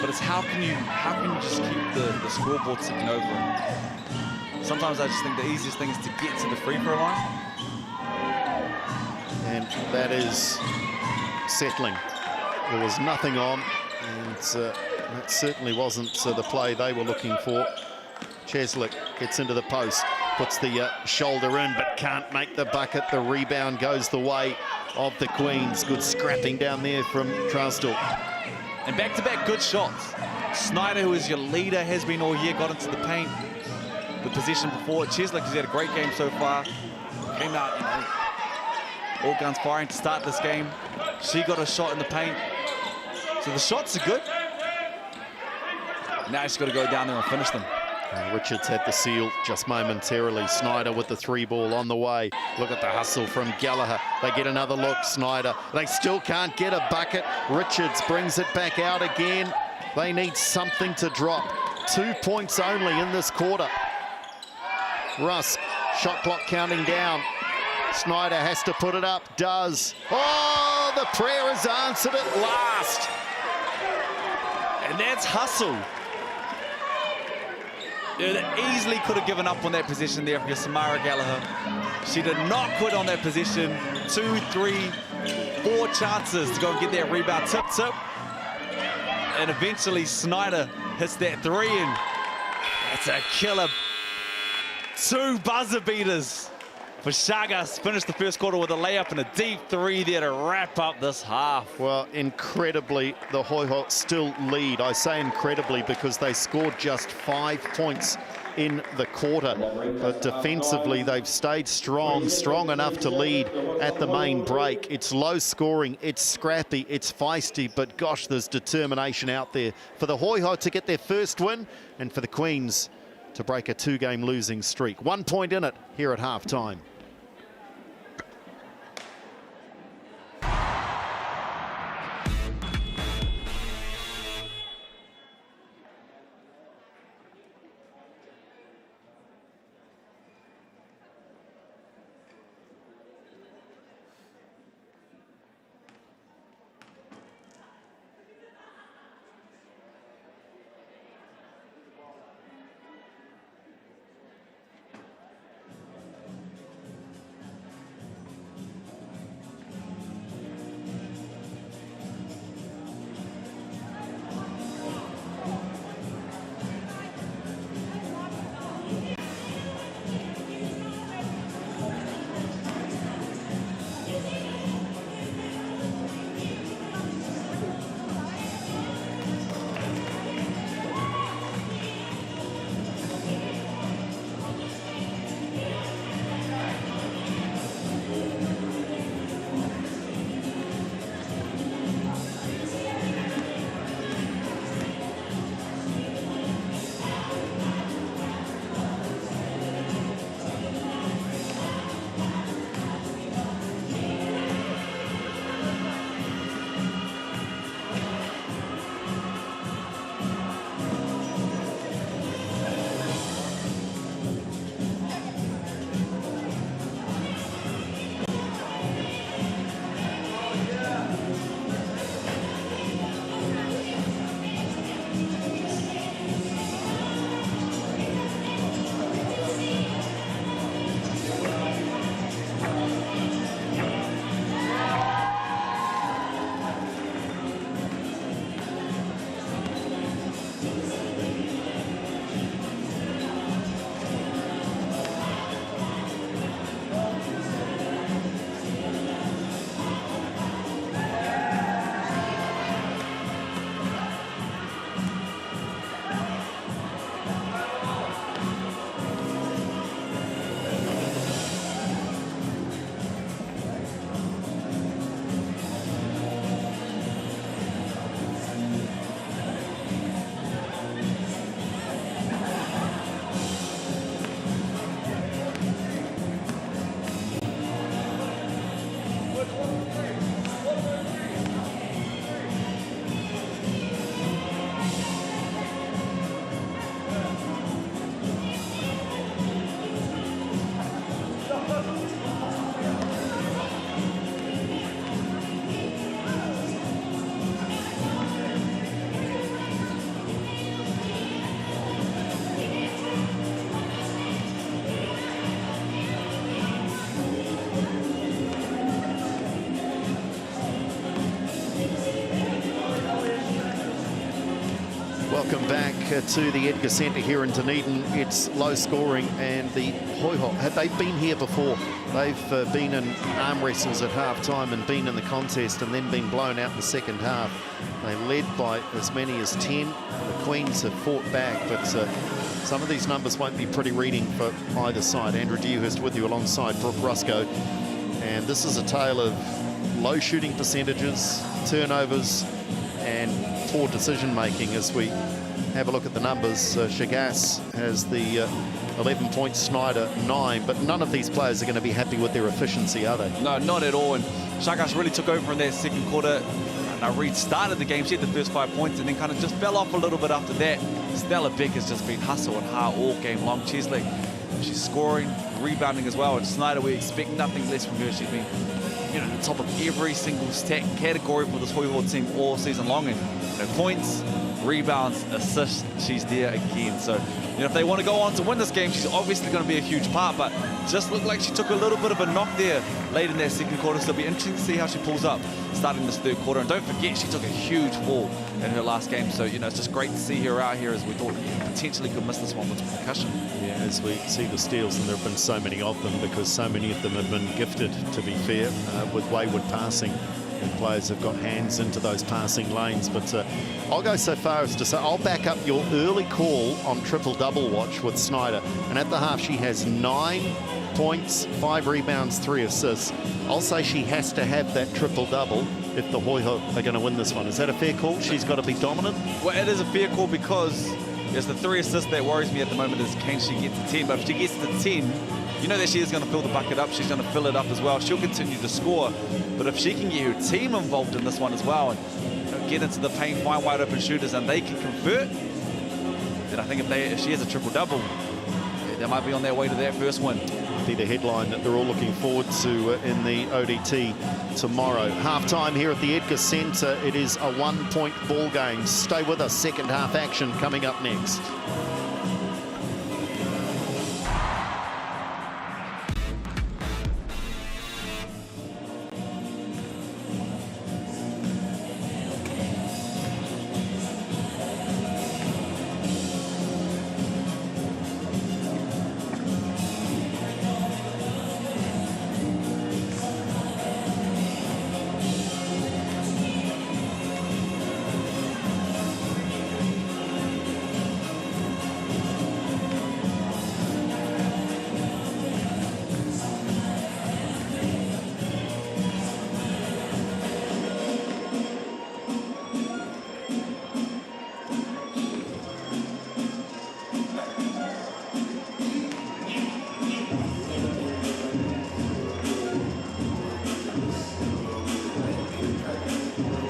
But it's how can you just keep the scoreboard ticking over? And sometimes I just think the easiest thing is to get to the free throw line. And that is settling. There was nothing on, and that certainly wasn't the play they were looking for. Cheslick gets into the post, puts the shoulder in, but can't make the bucket. The rebound goes the way of the Queens. Good scrapping down there from Trousdale. And back-to-back good shots. Snyder, who is your leader, has been all year, got into the paint. The possession before. Cheslick has had a great game so far. Came out, you know, all guns firing to start this game. She got a shot in the paint. So the shots are good. Now she's got to go down there and finish them. Richards had the seal just momentarily. Snyder with the 3-ball on the way. Look at the hustle from Gallagher. They get another look. Snyder. They still can't get a bucket. Richards brings it back out again. They need something to drop. 2 points only in this quarter. Rusk, shot clock counting down. Snyder has to put it up. Does. Oh, the prayer is answered at last. And that's hustle. It easily could have given up on that position there for Samara Gallagher. She did not quit on that position. 2, 3, 4 chances to go and get that rebound. Tip. And eventually Snyder hits that 3, and that's a killer. 2 buzzer beaters for Chagas. Finished the first quarter with a layup and a deep 3 there to wrap up this half. Well, incredibly, the Hoiho still lead. I say incredibly because they scored just 5 points in the quarter. But defensively, they've stayed strong enough to lead at the main break. It's low scoring, it's scrappy, it's feisty, but gosh, there's determination out there for the Hoiho to get their first win and for the Queens to break a 2-game losing streak. 1 point in it here at halftime. Welcome back to the Edgar Centre here in Dunedin. It's low scoring, and the Hoiho, they've been here before. They've been in arm wrestles at half-time and been in the contest and then been blown out in the second half. They led by as many as 10. The Queens have fought back, but some of these numbers won't be pretty reading for either side. Andrew Dewhurst with you alongside Brooke Rusco. And this is a tale of low shooting percentages, turnovers, and poor decision-making as we have a look at the numbers. Shagas has the 11 points, Snyder 9, but none of these players are going to be happy with their efficiency, are they? No, not at all. And Shagas really took over in that second quarter. Now Reed started the game, she had the first 5 points and then kind of just fell off a little bit after that. Stella Beck has just been hustle and hard all game long. Chesley, she's scoring, rebounding as well. And Snyder, we expect nothing less from her. She's been on the top of every single stat category for this Hoiho team all season long. And points, rebounds, assists, she's there again. So, if they want to go on to win this game, she's obviously going to be a huge part, but just looked like she took a little bit of a knock there late in that second quarter. So it'll be interesting to see how she pulls up starting this third quarter. And don't forget, she took a huge fall in her last game. So, it's just great to see her out here, as we thought potentially could miss this one with concussion. Yeah, as we see the steals, and there have been so many of them because so many of them have been gifted, to be fair, with wayward passing. players have got hands into those passing lanes. But I'll go so far as to say I'll back up your early call on triple-double watch with Snyder. And at the half, she has 9 points, 5 rebounds, 3 assists. I'll say she has to have that triple-double if the Hoiho are going to win this one. Is that a fair call? She's got to be dominant? Well, it is a fair call because it's the 3 assists that worries me at the moment is can she get to 10? But if she gets to 10, you know that she is going to fill the bucket up. She's going to fill it up as well. She'll continue to score. But if she can get her team involved in this one as well and get into the paint, find wide open shooters, and they can convert, then I think if she has a triple-double, they might be on their way to that first win. Be the headline that they're all looking forward to in the ODT tomorrow. Half-time here at the Edgar Centre. It is a 1-point ball game. Stay with us. Second half action coming up next.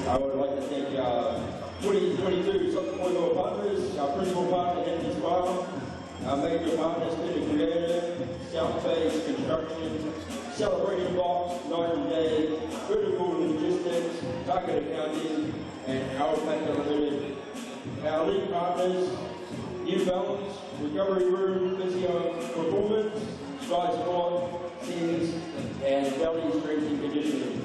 I would like to thank 2022 Tokomanawa partners, our principal partner, Anthony Spiral, our major partners, Peter Creator, South Phase Construction, Celebrating Box, Night and Day, Critical Logistics, Target Accounting, and our Factor Limited. Our lead partners, New Balance, Recovery Room, Physio Performance, Sky Sport, Sims, and Valley Strength and Conditioning.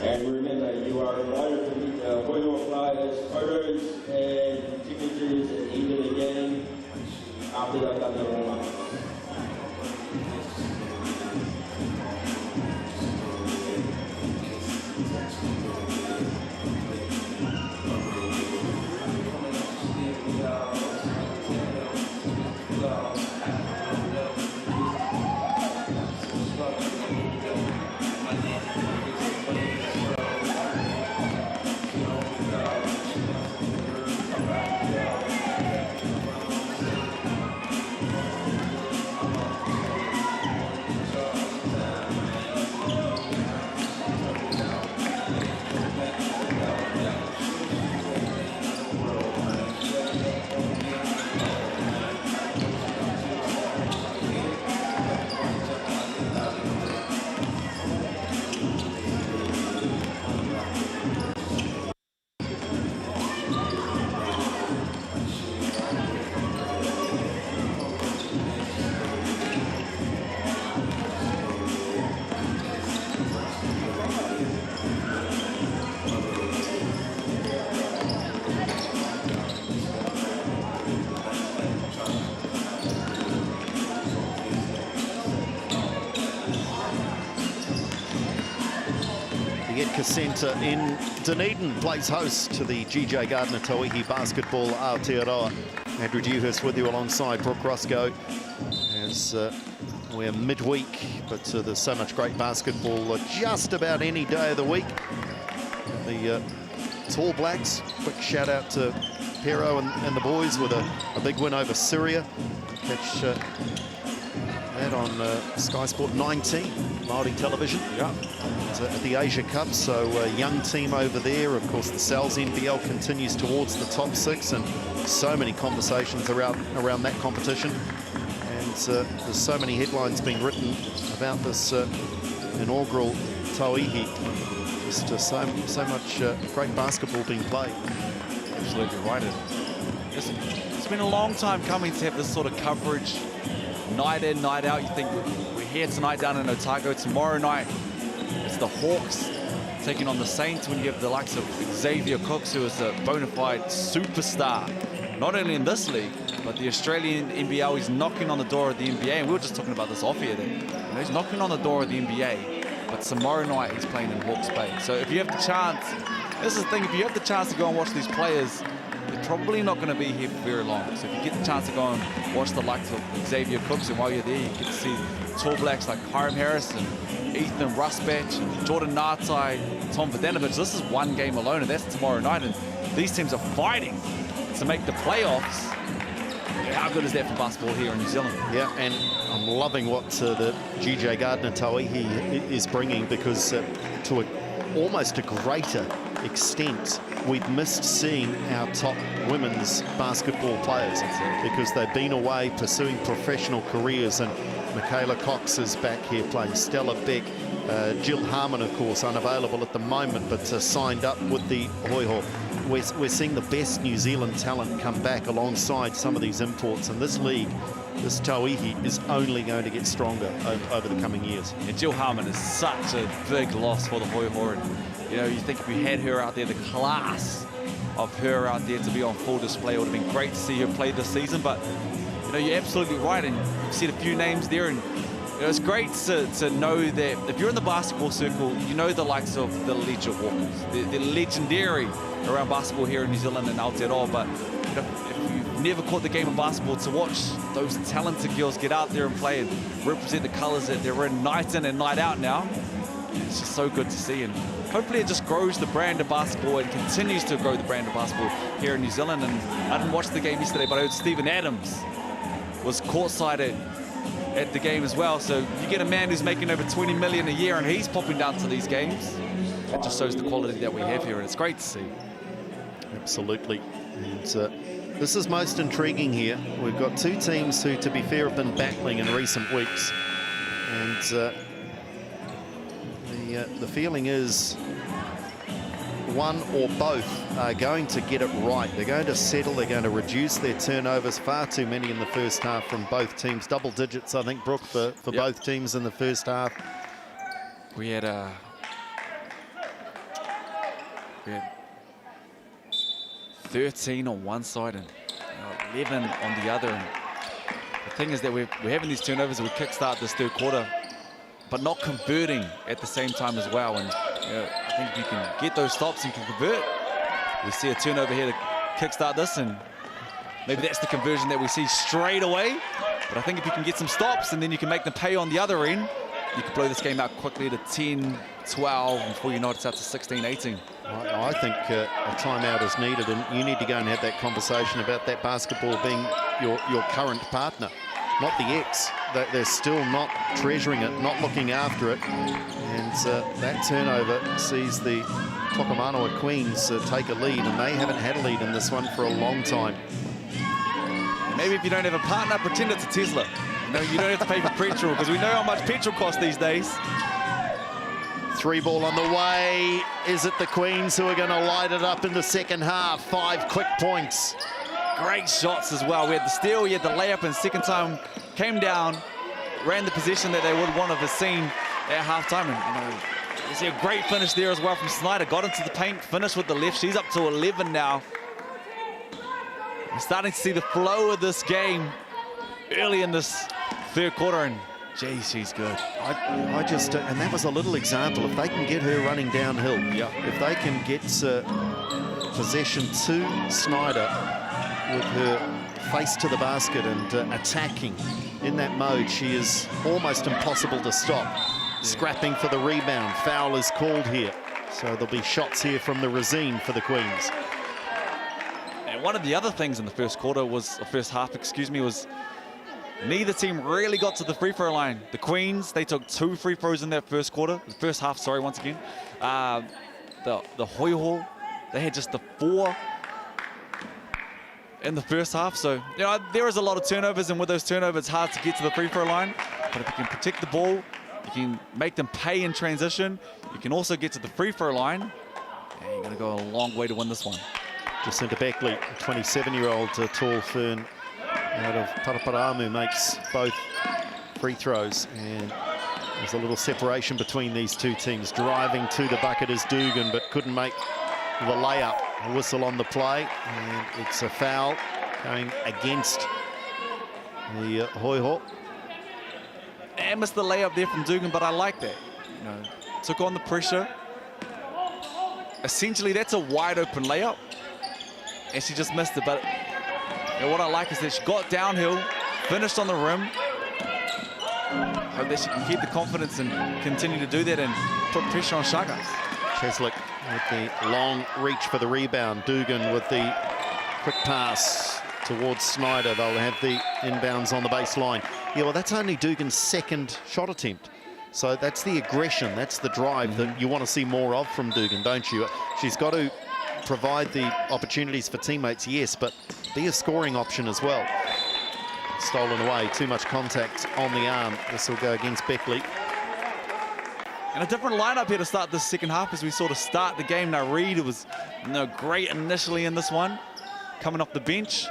And remember, you are invited to meet the Hoiho players, photos and signatures at the end of the game after they've done their warm-up. Edgar Centre in Dunedin plays host to the GJ Gardner Tauihi Basketball Aotearoa. Andrew Dewhurst with you alongside Brooke Roscoe as we're midweek, but there's so much great basketball just about any day of the week. The Tall Blacks, quick shout out to Pero and the boys with a big win over Syria. Catch that on Sky Sport 19, Māori television. Yeah. At the Asia Cup, so a young team over there. Of course, the Sal's NBL continues towards the top 6, and so many conversations around that competition. And there's so many headlines being written about this inaugural Tauihi. Just so much great basketball being played. Absolutely right. It's been a long time coming to have this sort of coverage, night in, night out. You think we're here tonight down in Otago. Tomorrow night, it's the Hawks taking on the Saints, when you have the likes of Xavier Cooks, who is a bona fide superstar, not only in this league, but the Australian NBL. He's knocking on the door of the NBA, and we were just talking about this off here. He's knocking on the door of the NBA, but tomorrow night he's playing in Hawke's Bay. So if you have the chance, this is the thing, if you have the chance to go and watch these players, they're probably not going to be here for very long. So if you get the chance to go and watch the likes of Xavier Cooks, and while you're there, you get to see tall blacks like Hiram Harris and Ethan Rusbatch, Jordan Nartai, Tom Vodanovich. This is one game alone, and that's tomorrow night. And these teams are fighting to make the playoffs. How good is that for basketball here in New Zealand? Yeah, and I'm loving what the GJ Gardner Tauihi is bringing, because to almost a greater extent, we've missed seeing our top women's basketball players because they've been away pursuing professional careers. And Michaela Cox is back here playing, Stella Beck, Jill Harmon, of course, unavailable at the moment, but signed up with the Hoiho. We're seeing the best New Zealand talent come back alongside some of these imports, and this league, this Tauihi, is only going to get stronger over the coming years. And Jill Harmon is such a big loss for the Hoiho. And, you know, you think if we had her out there, the class of her out there to be on full display, it would have been great to see her play this season. But, you know, you're absolutely right, and you've seen a few names there, and you know, it's great to know that if you're in the basketball circle, you know the likes of the Legend Walkers. They're legendary around basketball here in New Zealand and Aotearoa. But you know, if you've never caught the game of basketball, to watch those talented girls get out there and play and represent the colours that they're in and night out now, it's just so good to see. And hopefully it just grows the brand of basketball and continues to grow the brand of basketball here in New Zealand. And I didn't watch the game yesterday, but I heard Stephen Adams was courtside at the game as well. So you get a man who's making over 20 million a year and he's popping down to these games. It just shows the quality that we have here, and it's great to see. Absolutely. And this is most intriguing here. We've got two teams who, to be fair, have been battling in recent weeks. And the feeling is one or both are going to get it right. They're going to settle. They're going to reduce their turnovers. Far too many in the first half from both teams. Double digits, I think, Brooke, for both teams in the first half. We had 13 on one side and 11 on the other. And the thing is that we're having these turnovers, we kickstart this third quarter, but not converting at the same time as well. And you know, I think if you can get those stops and can convert, we see a turnover here to kickstart this, and maybe that's the conversion that we see straight away. But I think if you can get some stops and then you can make them pay on the other end, you can blow this game out quickly to 10, 12, and before you know it, it's out to 16, 18. I think a timeout is needed, and you need to go and have that conversation about that basketball being your current partner, not the ex. They're still not treasuring it, not looking after it, and that turnover sees the Tokomanawa Queens take a lead, and they haven't had a lead in this one for a long time. Maybe if you don't have a partner, pretend it's a Tesla. No, you don't have to pay for petrol, because we know how much petrol costs these days. 3 ball on the way. Is it the Queens who are going to light it up in the second half? 5 quick points. Great shots as well. We had the steal, you had the layup, and second time came down, ran the position that they would want to have seen at halftime. And you know, you see a great finish there as well from Snyder. Got into the paint, finished with the left. She's up to 11 now. We're starting to see the flow of this game early in this third quarter, and geez, she's good. I just, and that was a little example. If they can get her running downhill, if they can get possession to Snyder with her face to the basket and attacking in that mode, she is almost impossible to stop. Scrapping for the rebound. Foul is called here. So there'll be shots here from the Racine for the Queens. And one of the other things in the first quarter was, the first half, excuse me, was neither team really got to the free throw line. The Queens, they took 2 free throws in that first quarter. The first half, sorry, once again. The Hoiho, they had just the 4 in the first half. So, you know, there is a lot of turnovers, and with those turnovers, it's hard to get to the free throw line. But if you can protect the ball, you can make them pay in transition, you can also get to the free throw line, and you're going to go a long way to win this one. Jacinta Beckley, 27-year-old tall fern out of Paraparamu, makes both free throws, and There's a little separation between these two teams. Driving to the bucket is Dugan, but couldn't make the layup. A whistle on the play, and it's a foul going against the Hoiho. And missed the layup there from Dugan, but I like that. You know, took on the pressure. Essentially, that's a wide open layup, and she just missed it. But what I like is that she got downhill, finished on the rim. Hope that she can keep the confidence and continue to do that and put pressure on Chagas. Cheslick with the long reach for the rebound. Dugan with the quick pass towards Snyder. They'll have the inbounds on the baseline. Yeah, well, that's only Dugan's second shot attempt. So that's the aggression, that's the drive that you want to see more of from Dugan, don't you? She's got to provide the opportunities for teammates, yes, but be a scoring option as well. Stolen away, too much contact on the arm. This will go against Beckley. And a different lineup here to start this second half as we sort of start the game. Now Reed, it was great initially in this one, coming off the bench.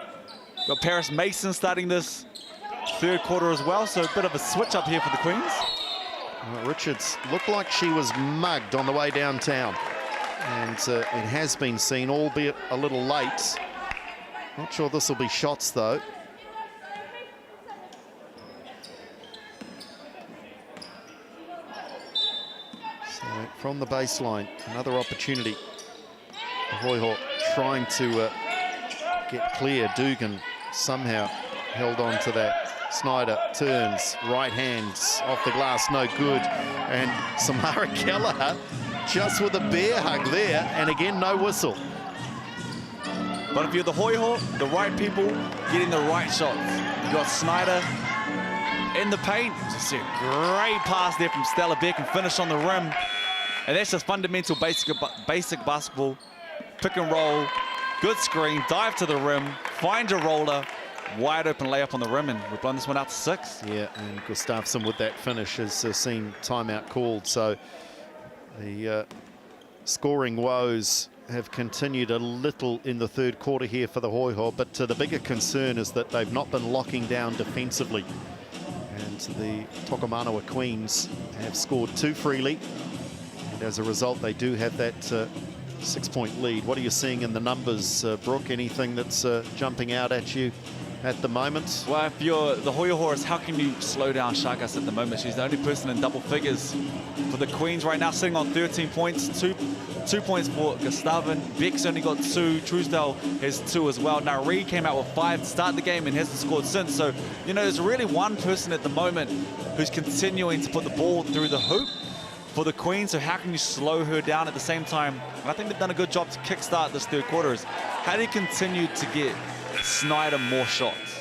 Got Paris Mason starting this third quarter as well, so a bit of a switch up here for the Queens. Richards looked like she was mugged on the way downtown, and it has been seen, albeit a little late. Not sure this will be shots though. So from the baseline, another opportunity. Hoiho trying to get clear. Dugan somehow held on to that. Snyder turns, right hands off the glass, no good. And Samara Kelleher just with a bear hug there, and again, no whistle. But if you're the Hoiho, the right people getting the right shots. You got Snyder in the paint. Just a great pass there from Stella Beck and finish on the rim. And that's just fundamental basic basketball. Pick and roll, good screen, dive to the rim, find your roller, wide open layup on the rim, and we've blown this one out to 6. Yeah, and Gustafsson with that finish has seen timeout called. So the scoring woes have continued a little in the third quarter here for the Hoiho, but the bigger concern is that they've not been locking down defensively. And the Tokomanawa Queens have scored too freely, and as a result they do have that 6-point lead. What are you seeing in the numbers, Brooke? Anything that's jumping out at you at the moment? Well, if you're the Hoiho, how can you slow down Chagas at the moment? She's the only person in double figures for the Queens right now, sitting on 13 points, 2 points for Gustavin. Beck's only got 2. Truesdale has 2 as well. Now Reed came out with 5 to start the game and hasn't scored since. So, you know, there's really one person at the moment who's continuing to put the ball through the hoop for the Queens. So how can you slow her down at the same time? And I think they've done a good job to kickstart this third quarter. Is how do you continue to get Snyder more shots?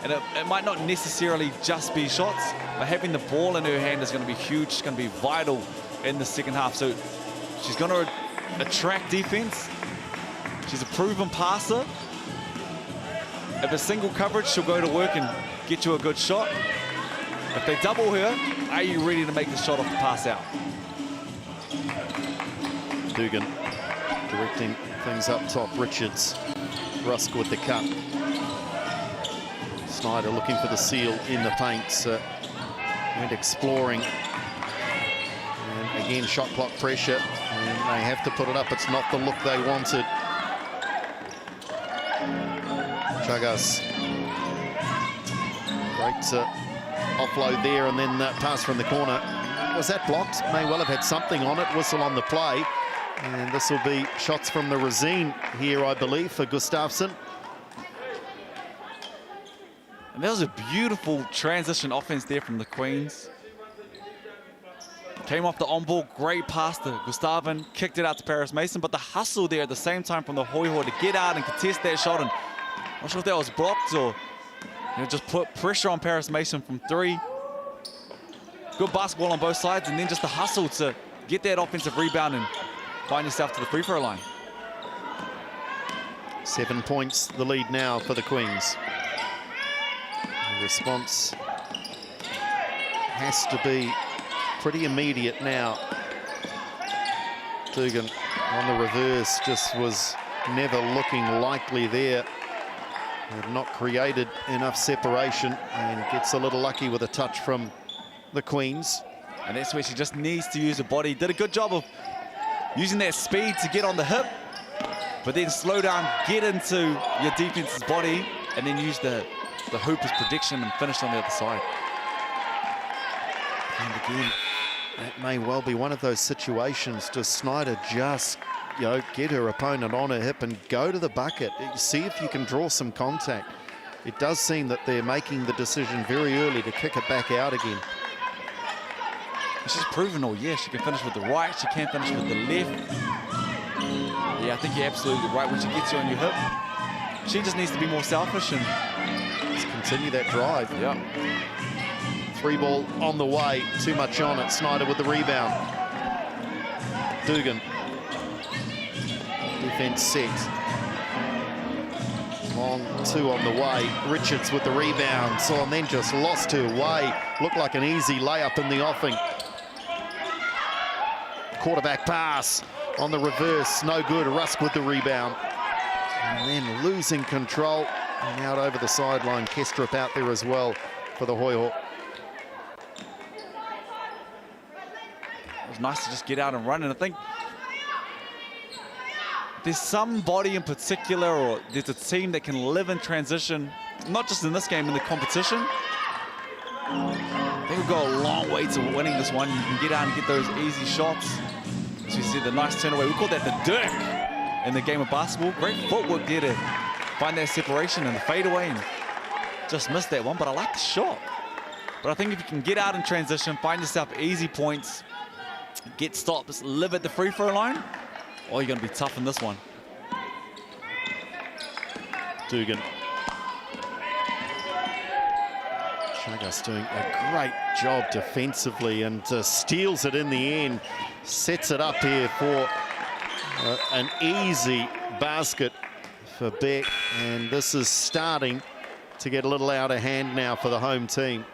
And it might not necessarily just be shots, but having the ball in her hand is going to be huge. It's going to be vital in the second half. So she's going to attract defense. She's a proven passer. If a single coverage, she'll go to work and get you a good shot. If they double her, are you ready to make the shot off the pass out? Dugan directing things up top. Richards, Rusk with the cut. Snyder looking for the seal in the paint, went exploring. And again, shot clock pressure, and they have to put it up. It's not the look they wanted. Chagas, great offload there, and then pass from the corner. Was that blocked? May well have had something on it. Whistle on the play. And this will be shots from the Rosine here, I believe, for Gustafsson. And that was a beautiful transition offense there from the Queens. Came off the on-ball, great pass to Gustavin, kicked it out to Paris Mason, but the hustle there at the same time from the Hoiho to get out and contest that shot, and I'm not sure if that was blocked or just put pressure on Paris Mason from 3. Good basketball on both sides, and then just the hustle to get that offensive rebound and find yourself to the free throw line. 7 points the lead now for the Queens. The response has to be pretty immediate now. Dugan on the reverse just was never looking likely there. Had not created enough separation and gets a little lucky with a touch from the Queens. And that's where she just needs to use her body. Did a good job of using that speed to get on the hip, but then slow down, get into your defense's body, and then use the hooper's prediction and finish on the other side. And again, that may well be one of those situations. Does Snyder just, you know, get her opponent on her hip and go to the bucket? See if you can draw some contact. It does seem that they're making the decision very early to kick it back out again. She's proven all year she can finish with the right, she can finish with the left. Yeah, I think you're absolutely right. When she gets you on your hip, she just needs to be more selfish and let's continue that drive. Yeah. 3 ball on the way, too much on it. Snyder with the rebound. Dugan. Defense set. Long 2 on the way. Richards with the rebound. So, and then just lost her way. Looked like an easy layup in the offing. Quarterback pass on the reverse. No good. Rusk with the rebound. And then losing control. And out over the sideline. Kestrup out there as well for the Hoiho. It was nice to just get out and run, and I think there's somebody in particular, or there's a team that can live in transition, not just in this game, in the competition. They will go a long way to winning this one. You can get out and get those easy shots. As you see, the nice turn away. We call that the Dirk in the game of basketball. Great footwork there to find that separation and the fadeaway, and just missed that one, but I like the shot. But I think if you can get out in transition, find yourself easy points, get stops, live at the free throw line, oh, you're going to be tough in this one. Dugan. Chagas doing a great job defensively and steals it in the end. Sets it up here for an easy basket for Beck. And this is starting to get a little out of hand now for the home team.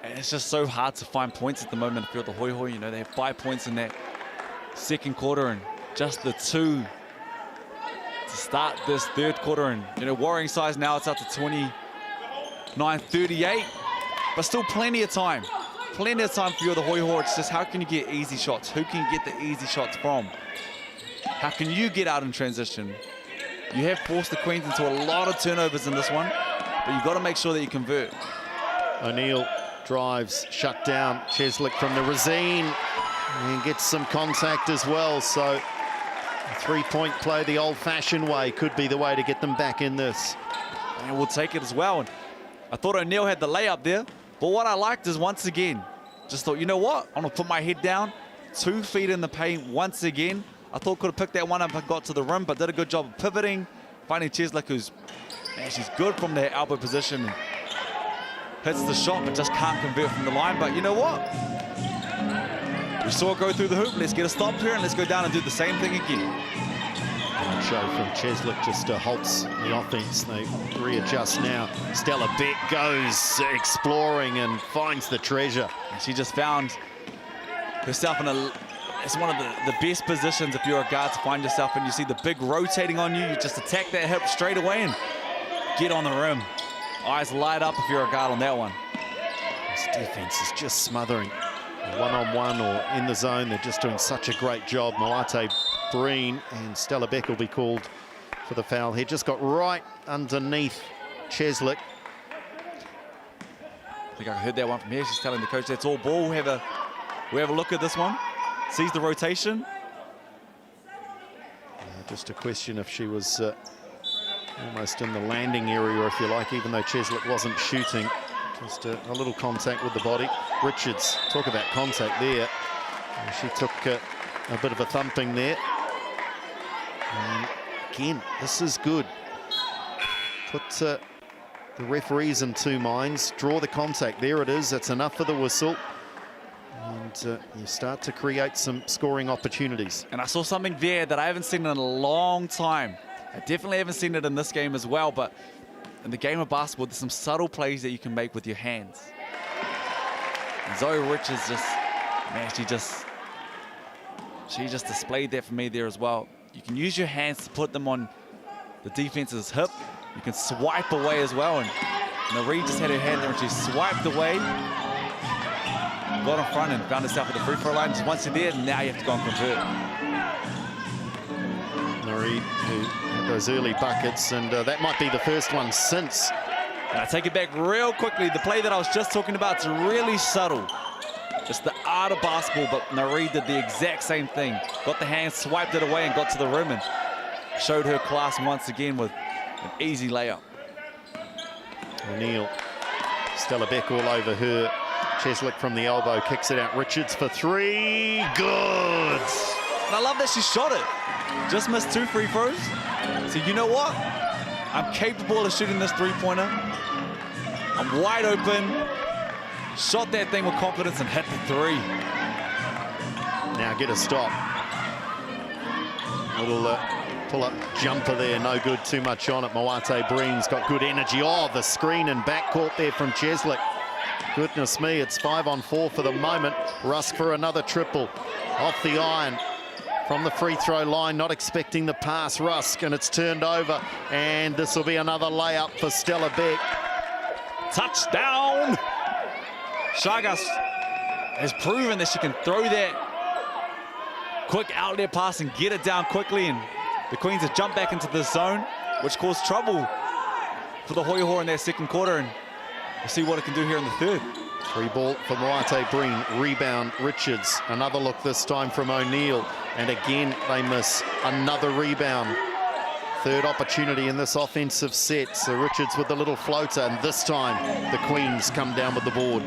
And it's just so hard to find points at the moment if you're the Hoiho. You know, they have 5 points in that second quarter and just the 2 to start this third quarter. And, you know, worrying size now, it's up to 29-38, but still plenty of time. Plenty of time for you, the Hoiho. It's just how can you get easy shots? Who can you get the easy shots from? How can you get out in transition? You have forced the Queens into a lot of turnovers in this one, but you've got to make sure that you convert. O'Neill drives, shut down. Cheslick from the Razine and gets some contact as well. So a 3-point play the old-fashioned way could be the way to get them back in this. And we'll take it as well. And I thought O'Neill had the layup there, but what I liked is once again, just thought, you know what? I'm gonna put my head down, 2 feet in the paint once again. I thought could have picked that one up and got to the rim, but did a good job of pivoting, finding Cheslick, who's, man, she's good from their elbow position. Hits the shot, but just can't convert from the line. But you know what? We saw it go through the hoop. Let's get a stop here and let's go down and do the same thing again. Good show from Cheslick, just halts the offense. They readjust now. Stella Beck goes exploring and finds the treasure. And she just found herself in it's one of the best positions if you're a guard to find yourself, and you see the big rotating on you. You just attack that hip straight away and get on the rim. Eyes light up if you're a guard on that one. This defense is just smothering. One-on-one or in the zone, they're just doing such a great job. Malate Breen and Stella Beck will be called for the foul here. Just got right underneath Cheslick. I think I heard that one from here. She's telling the coach that's all ball. We have a look at this one. Sees the rotation. Just a question if she was almost in the landing area, if you like, even though Cheslick wasn't shooting. Just a little contact with the body. Richards, talk about contact there. She took a bit of a thumping there. And again, this is good. Put the referees in 2 minds. Draw the contact. There it is. That's enough for the whistle. And you start to create some scoring opportunities. And I saw something there that I haven't seen in a long time. I definitely haven't seen it in this game as well, but in the game of basketball, there's some subtle plays that you can make with your hands. And Zoe Richards just, man, she just displayed that for me there as well. You can use your hands to put them on the defense's hip. You can swipe away as well, and Nareed just had her hand there and she swiped away. Got in front and found herself at the free throw line. Just once you're there, now you have to go and convert. Nareed, who had those early buckets, and that might be the first one since. And I take it back real quickly. The play that I was just talking about is really subtle. It's the art of basketball, but Nareed did the exact same thing. Got the hand, swiped it away, and got to the rim and showed her class once again with an easy layup. O'Neill, Stella Beck all over her. Cheslick from the elbow, kicks it out. Richards for three, good! And I love that she shot it. Just missed 2 free throws. So you know what? I'm capable of shooting this three-pointer. I'm wide open. Shot that thing with confidence and hit the 3. Now get a stop. Little pull-up jumper there, no good, too much on it. Moate Breen's got good energy. Oh, the screen and backcourt there from Cheslick. Goodness me, it's 5 on 4 for the moment. Rusk for another triple. Off the iron. From the free throw line, not expecting the pass, Rusk, and it's turned over. And this will be another layup for Stella Beck. Touchdown! Chagas has proven that she can throw that quick outlet pass and get it down quickly. And the Queens have jumped back into the zone, which caused trouble for the Hoiho in their second quarter. And we'll see what it can do here in the third. Free ball for Moate Breen. Rebound, Richards. Another look this time from O'Neill. And again, they miss another rebound. Third opportunity in this offensive set. So Richards with the little floater. And this time, the Queens come down with the board.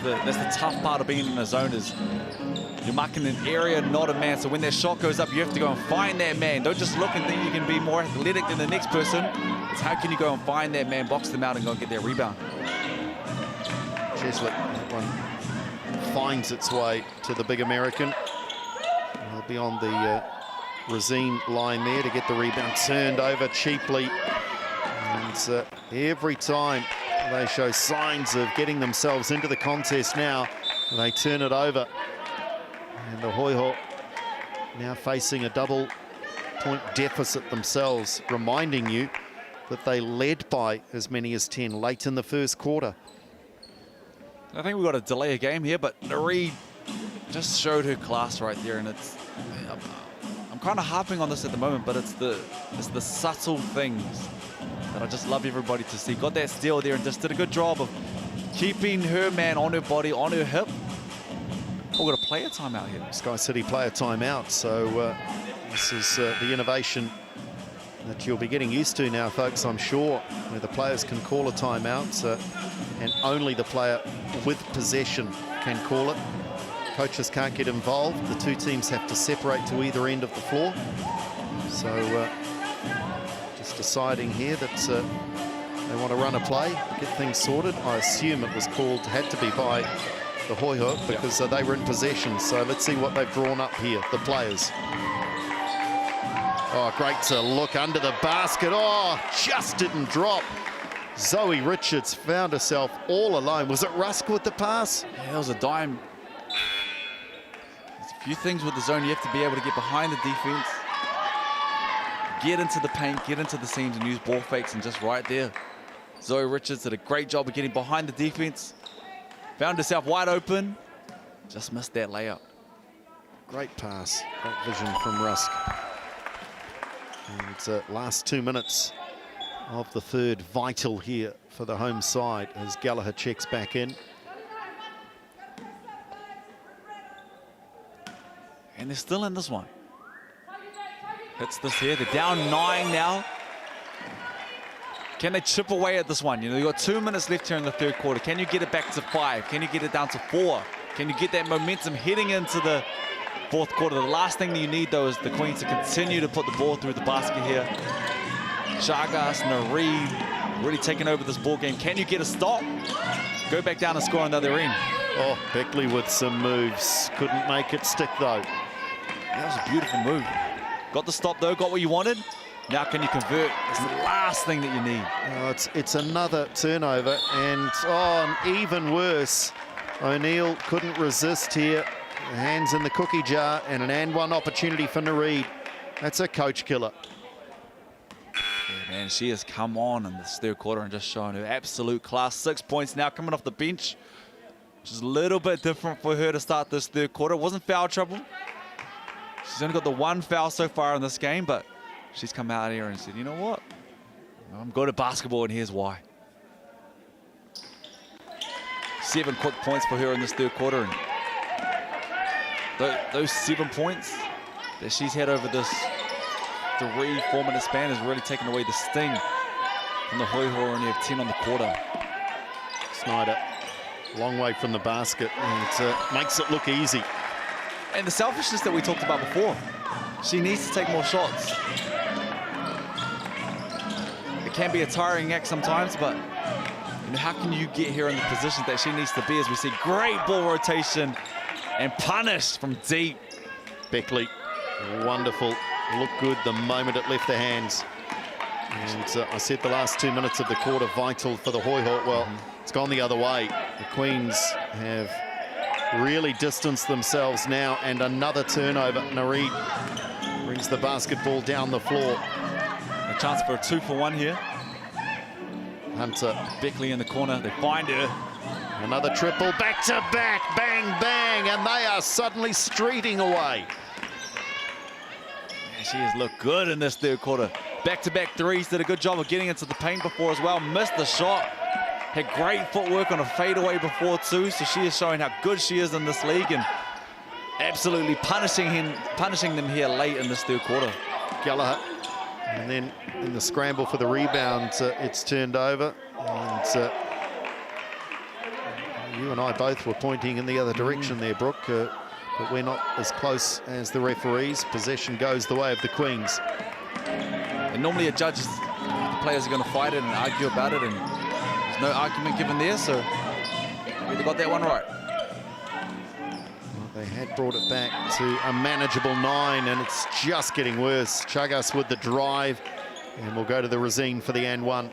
That's the tough part of being in a zone is you're marking an area, not a man. So when that shot goes up, you have to go and find that man. Don't just look and think you can be more athletic than the next person. It's how can you go and find that man, box them out, and go and get that rebound. Cheslick, that one finds its way to the big American. He'll be on the Rosine line there to get the rebound turned over cheaply. And every time they show signs of getting themselves into the contest now, they turn it over. And the Hoiho now facing a double-point deficit themselves, reminding you that they led by as many as 10 late in the first quarter. I think we've got to delay a game here, but Nareed just showed her class right there, and I'm kind of harping on this at the moment, but it's the subtle things that I just love everybody to see. Got that steal there and just did a good job of keeping her man on her body, on her hip. We've got a player timeout here. Sky City player timeout, so this is the innovation that you'll be getting used to now, folks, I'm sure, where the players can call a timeout, and only the player with possession can call it. Coaches can't get involved. The two teams have to separate to either end of the floor. So just deciding here that they want to run a play, get things sorted. I assume it was called, had to be by the Hoiho because they were in possession. So let's see what they've drawn up here, the players. Oh, great to look under the basket. Oh, just didn't drop. Zoe Richards found herself all alone. Was it Rusk with the pass? Yeah, it was a dime. There's a few things with the zone. You have to be able to get behind the defense, get into the paint, get into the seams, and use ball fakes, and just right there. Zoe Richards did a great job of getting behind the defense. Found herself wide open. Just missed that layup. Great pass. Great vision from Rusk. And last 2 minutes of the third, vital here for the home side as Gallagher checks back in. And they're still in this one. Hits this here. They're down 9 now. Can they chip away at this one? You know, you've got 2 minutes left here in the third quarter. Can you get it back to 5? Can you get it down to 4? Can you get that momentum heading into the fourth quarter? The last thing that you need, though, is the Queens to continue to put the ball through the basket here. Chagas, Nareed, really taking over this ball game. Can you get a stop? Go back down and score on the other end. Oh, Beckley with some moves. Couldn't make it stick, though. That was a beautiful move. Got the stop, though. Got what you wanted. Now can you convert? It's the last thing that you need. Oh, it's another turnover, and even worse. O'Neill couldn't resist here. Hands in the cookie jar, and an and one opportunity for Nareed. That's a coach killer. Yeah, Man, she has come on in this third quarter and just shown her absolute class. 6 points now coming off the bench, which is a little bit different for her to start this third quarter. It wasn't foul trouble. She's only got the 1 foul so far in this game, but she's come out here and said, you know what? I'm good at basketball, and here's why. 7 quick points for her in this third quarter. And those 7 points that she's had over this 3-4 minute span has really taken away the sting from the Hoiho, only have 10 on the quarter. Snyder, long way from the basket, and makes it look easy. And the selfishness that we talked about before. She needs to take more shots. It can be a tiring act sometimes, but you know, how can you get her in the position that she needs to be, as we see great ball rotation and punish from deep. Beckley, wonderful, looked good the moment it left the hands. And I said the last 2 minutes of the quarter vital for the Hoiho. Well, it's gone the other way. The Queens have really distanced themselves now, and another turnover. Nareed brings the basketball down the floor. A chance for a 2-for-1 here. Hunter. Beckley in the corner, they find her. Another triple, back to back, bang, bang, and they are suddenly streeting away. Yeah, she has looked good in this third quarter. Back-to-back threes, did a good job of getting into the paint before as well. Missed the shot. Had great footwork on a fadeaway before too, so she is showing how good she is in this league and absolutely punishing them here late in this third quarter. Gallagher, and then in the scramble for the rebound, it's turned over. And you and I both were pointing in the other direction there, Brooke, but we're not as close as the referees. Possession goes the way of the Queens. And normally a judge, the players are going to fight it and argue about it, and there's no argument given there, so they got that one right. Well, they had brought it back to a manageable 9, and it's just getting worse. Chagas with the drive, and we'll go to the Razine for the and 1.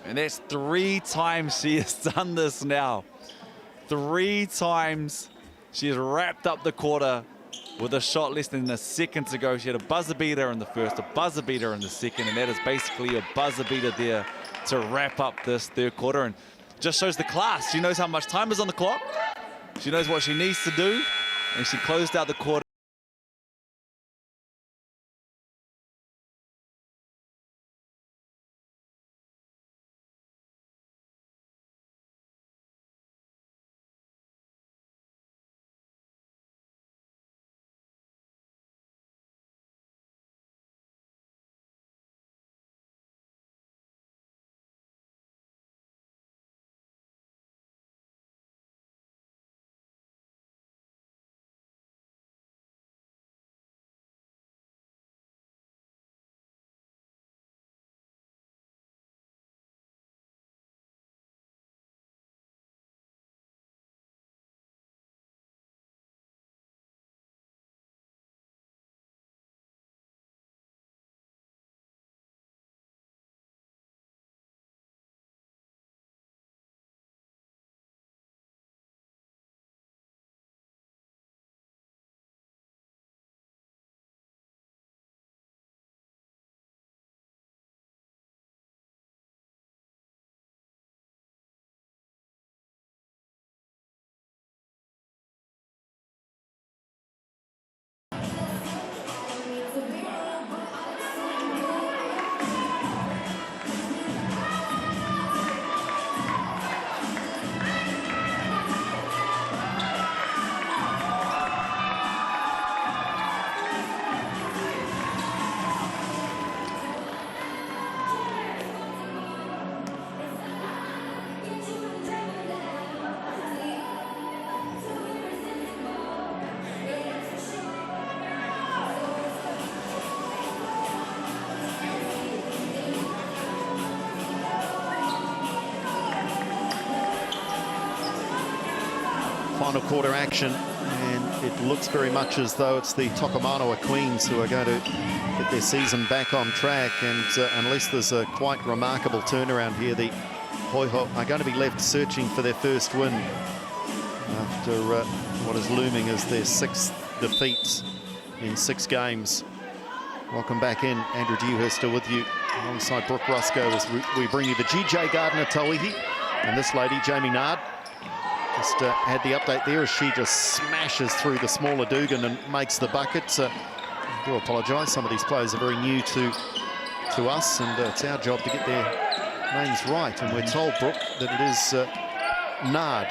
And that's 3 times she has done this now. 3 times she has wrapped up the quarter with a shot less than a second to go. She had a buzzer beater in the first, a buzzer beater in the second, and that is basically a buzzer beater there to wrap up this third quarter, and just shows the class. She knows how much time is on the clock. She knows what she needs to do, and she closed out the quarter. Final quarter action, and it looks very much as though it's the Tokomanawa Queens who are going to get their season back on track, and unless there's a quite remarkable turnaround here, the Hoiho are going to be left searching for their first win after what is looming as their 6th defeats in 6 games. Welcome back in. Andrew Dewhurst with you. alongside Brooke Rusco as we bring you the GJ Gardner Tauihi. And this lady, Jamie Nard, just had the update there as she just smashes through the smaller Dugan and makes the bucket. I do apologise, some of these players are very new to us, and it's our job to get their names right. And we're told, Brooke, that it is Nard,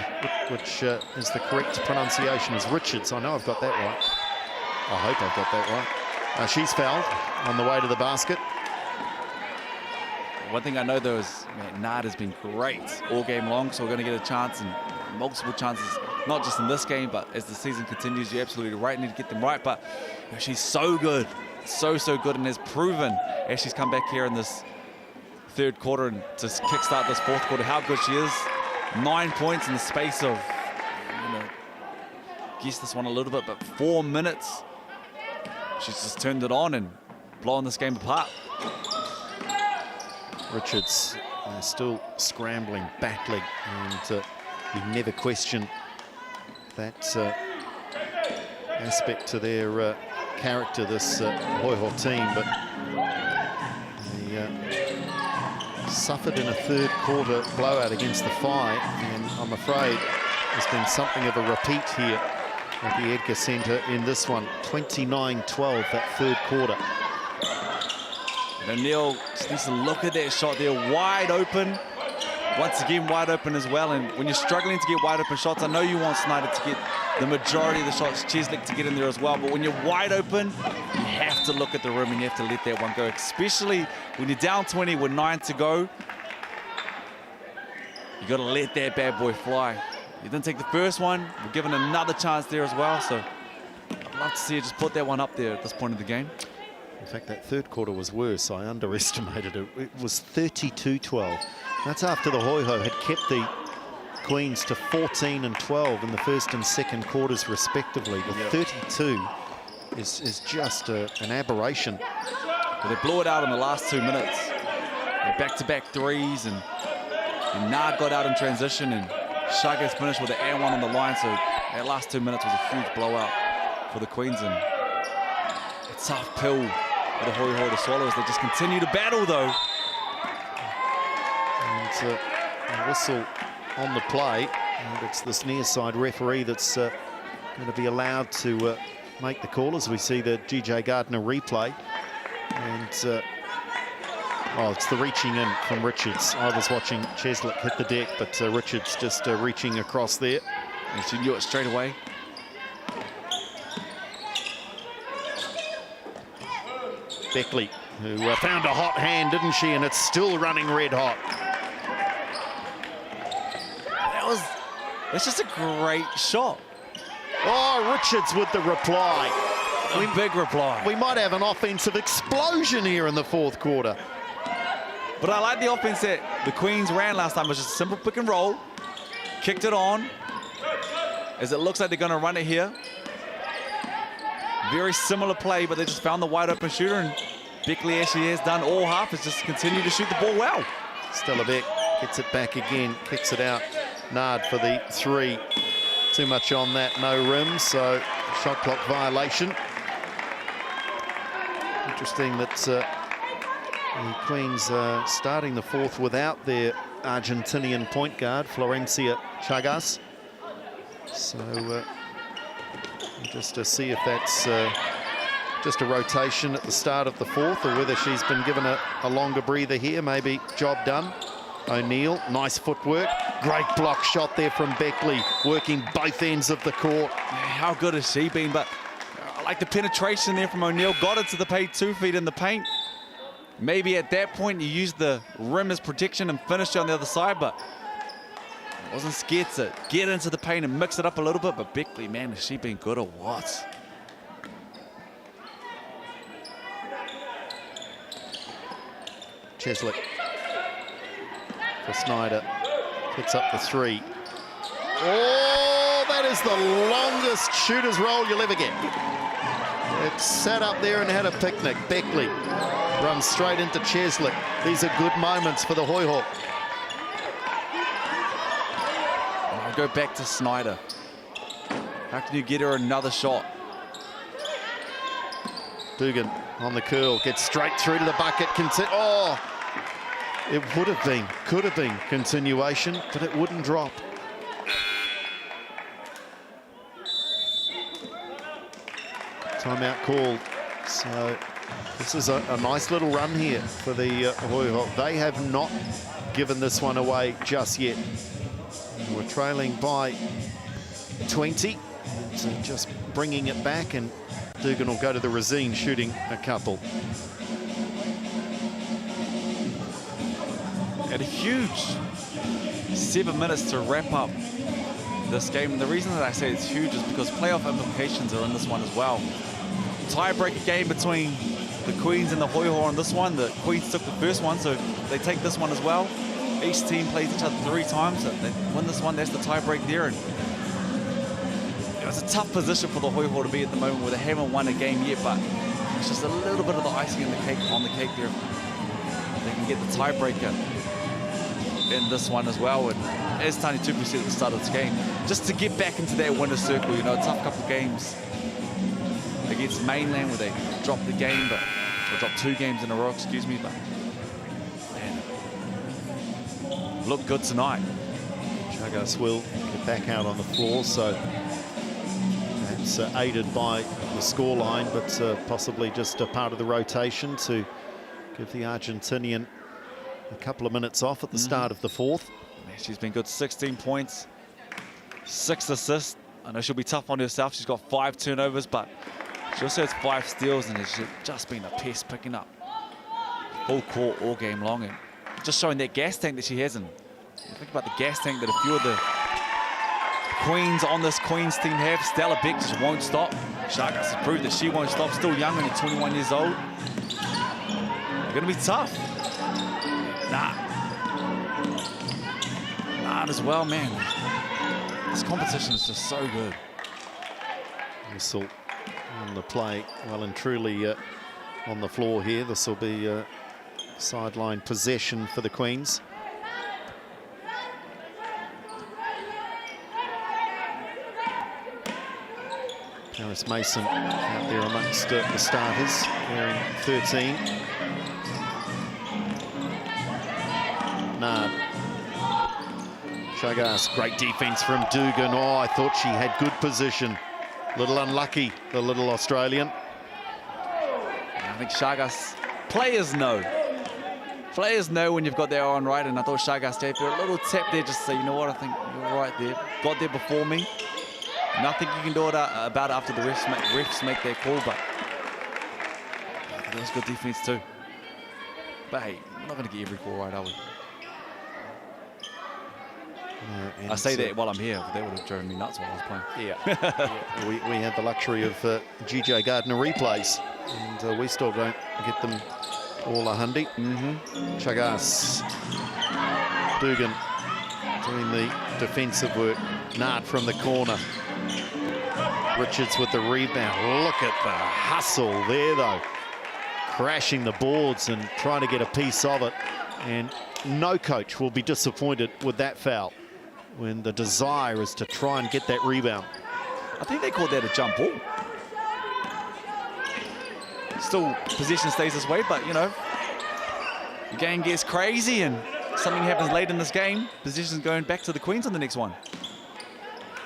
which is the correct pronunciation, is Richards. I know I've got that right. I hope I've got that right. She's fouled on the way to the basket. One thing I know, though, is Nard has been great all game long, so we're going to get a chance and multiple chances, not just in this game, but as the season continues. You're absolutely right, need to get them right, but she's so good, so good, and has proven as she's come back here in this third quarter and to kickstart this fourth quarter how good she is. 9 points in the space of, guess this one a little bit, but 4 minutes. She's just turned it on and blown this game apart. Richards still scrambling, battling, and you never question that aspect to their character, this Hoiho team, but they suffered in a third quarter blowout against the Phi, and I'm afraid there's been something of a repeat here at the Edgar Centre in this one. 29-12, that third quarter. O'Neill just needs to look at that shot there, wide open. Once again, wide open as well. And when you're struggling to get wide open shots, I know you want Snyder to get the majority of the shots, Cheslick to get in there as well. But when you're wide open, you have to look at the rim and you have to let that one go, especially when you're down 20 with 9 to go. You got to let that bad boy fly. You didn't take the first one. We're given another chance there as well. So I'd love to see her just put that one up there at this point of the game. In fact, that third quarter was worse. I underestimated it. It was 32-12. That's after the Hoiho had kept the Queens to 14 and 12 in the first and second quarters, respectively. The 32 is just an aberration. But they blew it out in the last 2 minutes. Back-to-back threes, and Nard got out in transition, and Chagas finished with an and one on the line. So that last 2 minutes was a huge blowout for the Queens, and a tough pill for the Hoiho to swallow as they just continue to battle, though. And a whistle on the play, and it's this near side referee that's going to be allowed to make the call as we see the GJ Gardner replay. And oh, it's the reaching in from Richards. I was watching Cheslick hit the deck, but Richards just reaching across there. And she knew it straight away. Beckley, who found a hot hand, didn't she? And it's still running red hot. It's just a great shot. Oh, Richards with the reply. Big reply. We might have an offensive explosion here in the fourth quarter. But I like the offense that the Queens ran last time. It was just a simple pick and roll. Kicked it on. As it looks like they're going to run it here. Very similar play, but they just found the wide open shooter. And Beckley, as she has done all half, has just continued to shoot the ball well. Stella Beck gets it back again, kicks it out. Nard for the three. Too much on that, no rim, so shot clock violation. Interesting that the Queens starting the fourth without their Argentinian point guard, Florencia Chagas. So just to see if that's just a rotation at the start of the fourth, or whether she's been given a longer breather here. Maybe job done. O'Neill, nice footwork. Great block shot there from Beckley, working both ends of the court. How good has she been? But I like the penetration there from O'Neill. Got it to the paint, 2 feet in the paint. Maybe at that point you use the rim as protection and finish on the other side, but wasn't scared to get into the paint and mix it up a little bit. But Beckley, man, has she been good or what? Cheslick for Snyder, puts up the three. Oh, that is the longest shooter's roll you'll ever get. It sat up there and had a picnic. Beckley runs straight into Cheslick. These are good moments for the Hoiho. I'll go back to Snyder. How can you get her another shot? Dugan on the curl, gets straight through to the bucket. Oh, it would have been, could have been continuation, but it wouldn't drop. Timeout called. So this is a nice little run here for the Hoiho. They have not given this one away just yet. We're trailing by 20. So just bringing it back, and Dugan will go to the Rosine shooting a couple. Had a huge 7 minutes to wrap up this game. And the reason that I say it's huge is because playoff implications are in this one as well. Tiebreaker game between the Queens and the Hoiho on this one. The Queens took the first one, so they take this one as well. Each team plays each other 3 times. So they win this one, that's the tiebreak there. And it's a tough position for the Hoiho to be at the moment where they haven't won a game yet, but it's just a little bit of the icing on the cake there. They can get the tiebreaker in this one as well. And as Tani Tupu said at the start of this game, just to get back into that winner's circle, you know, a tough couple of games against Mainland where they dropped the game, but they dropped 2 games in a row, excuse me, but man, look good tonight. Chagas will get back out on the floor, so perhaps aided by the scoreline, but possibly just a part of the rotation to give the Argentinian a couple of minutes off at the start of the 4th. Man, she's been good, 16 points, 6 assists. I know she'll be tough on herself. She's got 5 turnovers, but she also has 5 steals, and it's just been a pest picking up full court all game long, and just showing that gas tank that she has. And think about the gas tank that a few of the Queens on this Queens team have. Stella Beck just won't stop. Chagas has proved that she won't stop. Still young, only 21 years old. They're going to be tough. Nah, as well, man. This competition is just so good. Whistle on the play, well and truly on the floor here. This will be sideline possession for the Queens. Paris Mason out there amongst the starters, wearing 13. Nard. Chagas, great defense from Dugan. Oh, I thought she had good position. Little unlucky, the little Australian. I think Chagas, players know. Players know when you've got their on right, and I thought Chagas gave her a little tap there just to say, you know what, I think you're right there. Got there before me. Nothing you can do about it after the refs make their call, but that was good defense too. But hey, we're not going to get every call right, are we? I say that while I'm here, but that would have driven me nuts while I was playing. Yeah. We had the luxury of GJ Gardner replays, and we still don't get them all 100. Chagas, Dugan doing the defensive work. Nard from the corner. Richards with the rebound. Look at the hustle there, though. Crashing the boards and trying to get a piece of it. And no coach will be disappointed with that foul when the desire is to try and get that rebound. I think they called that a jump ball. Still, possession stays this way, but, you know, the game gets crazy and something happens late in this game. Possession's going back to the Queens on the next one.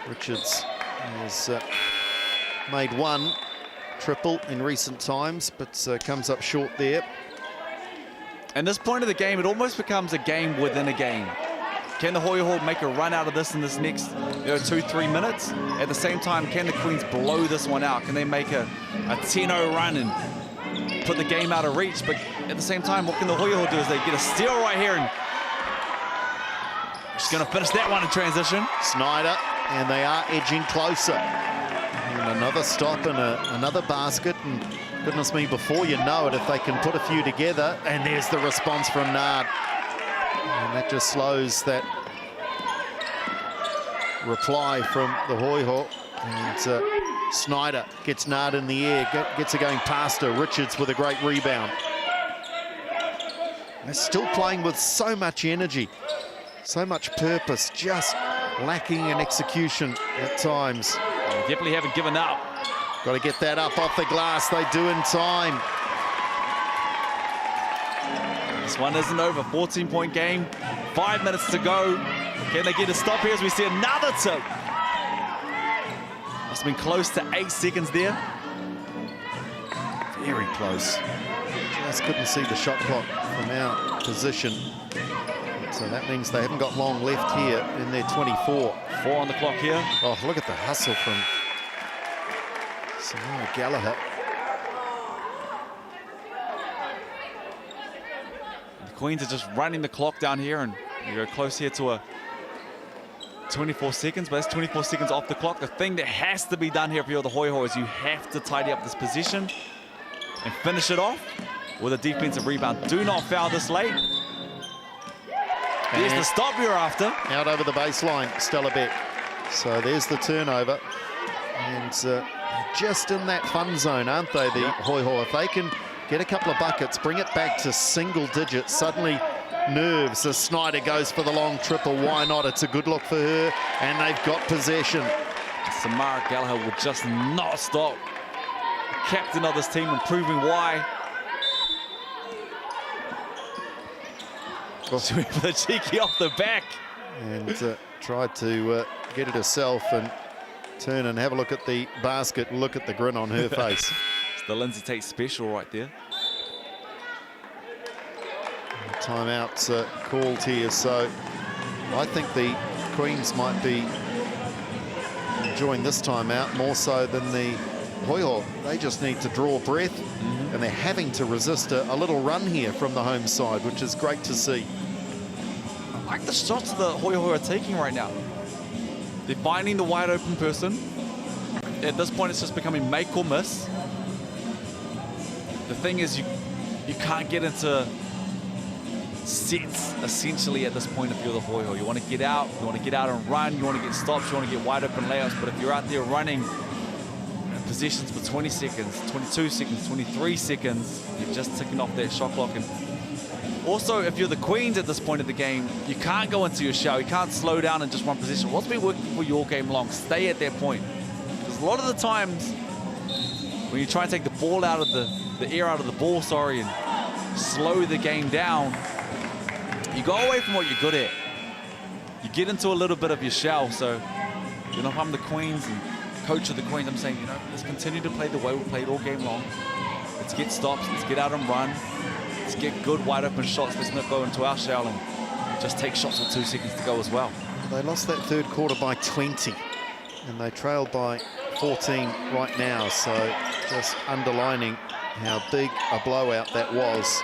Richards has made 1 triple in recent times, but comes up short there. And this point of the game, it almost becomes a game within a game. Can the Hoiho make a run out of this in this next 2-3 minutes? At the same time, can the Queens blow this one out? Can they make a 10-0 run and put the game out of reach? But at the same time, what can the Hoiho do is they get a steal right here, and she's going to finish that one in transition. Snyder, and they are edging closer. And another stop and another basket, and goodness me, before you know it, if they can put a few together, and there's the response from Nard. And that just slows that reply from the Hoiho. And Snyder gets Nard in the air, gets it going past her. Richards with a great rebound. They're still playing with so much energy, so much purpose, just lacking in execution at times. They definitely haven't given up. Got to get that up off the glass. They do in time. This one isn't over. 14-point game. 5 minutes to go. Can they get a stop here as we see another tip? Must have been close to 8 seconds there. Very close. Just couldn't see the shot clock from our position. So that means they haven't got long left here in their 24. 4 on the clock here. Oh, look at the hustle from Samara Gallagher. The Queens are just running the clock down here, and you're close here to a 24 seconds, but that's 24 seconds off the clock. The thing that has to be done here if you're the Hoiho is you have to tidy up this position and finish it off with a defensive rebound. Do not foul this late. There's the stop you're after. Out over the baseline, Stella Beck. So there's the turnover. And just in that fun zone, aren't they, the Hoiho? If they can get a couple of buckets, bring it back to single digits, suddenly nerves as Snyder goes for the long triple. Why not? It's a good look for her, and they've got possession. Samara Gallagher will just not stop. Captain of this team and proving why. She went for the cheeky off the back. And tried to get it herself and turn and have a look at the basket. Look at the grin on her face. It's the Lindsay Tate special right there. Timeout's called here, so I think the Queens might be enjoying this timeout more so than the Hoiho. They just need to draw breath, and they're having to resist a little run here from the home side, which is great to see. I like the shots the Hoiho are taking right now. They're finding the wide open person. At this point, it's just becoming make or miss. The thing is, you can't get into sets essentially at this point if you're the Hoiho. You want to get out, and run, you want to get stops, you want to get wide open layups, but if you're out there running positions for 20 seconds, 22 seconds, 23 seconds, you're just ticking off that shot clock. And also, if you're the Queens at this point of the game, you can't go into your shell, you can't slow down and just run position. What's been working for your game long? Stay at that point. Because a lot of the times, when you try and take the ball out of the air out of the ball, and slow the game down, you go away from what you're good at. You get into a little bit of your shell. So, you know, if I'm the Queens and coach of the Queens, I'm saying, you know, let's continue to play the way we played all game long. Let's get stops, let's get out and run. Let's get good wide open shots. Let's not go into our shell and just take shots with 2 seconds to go as well. They lost that third quarter by 20, and they trailed by 14 right now. So just underlining how big a blowout that was.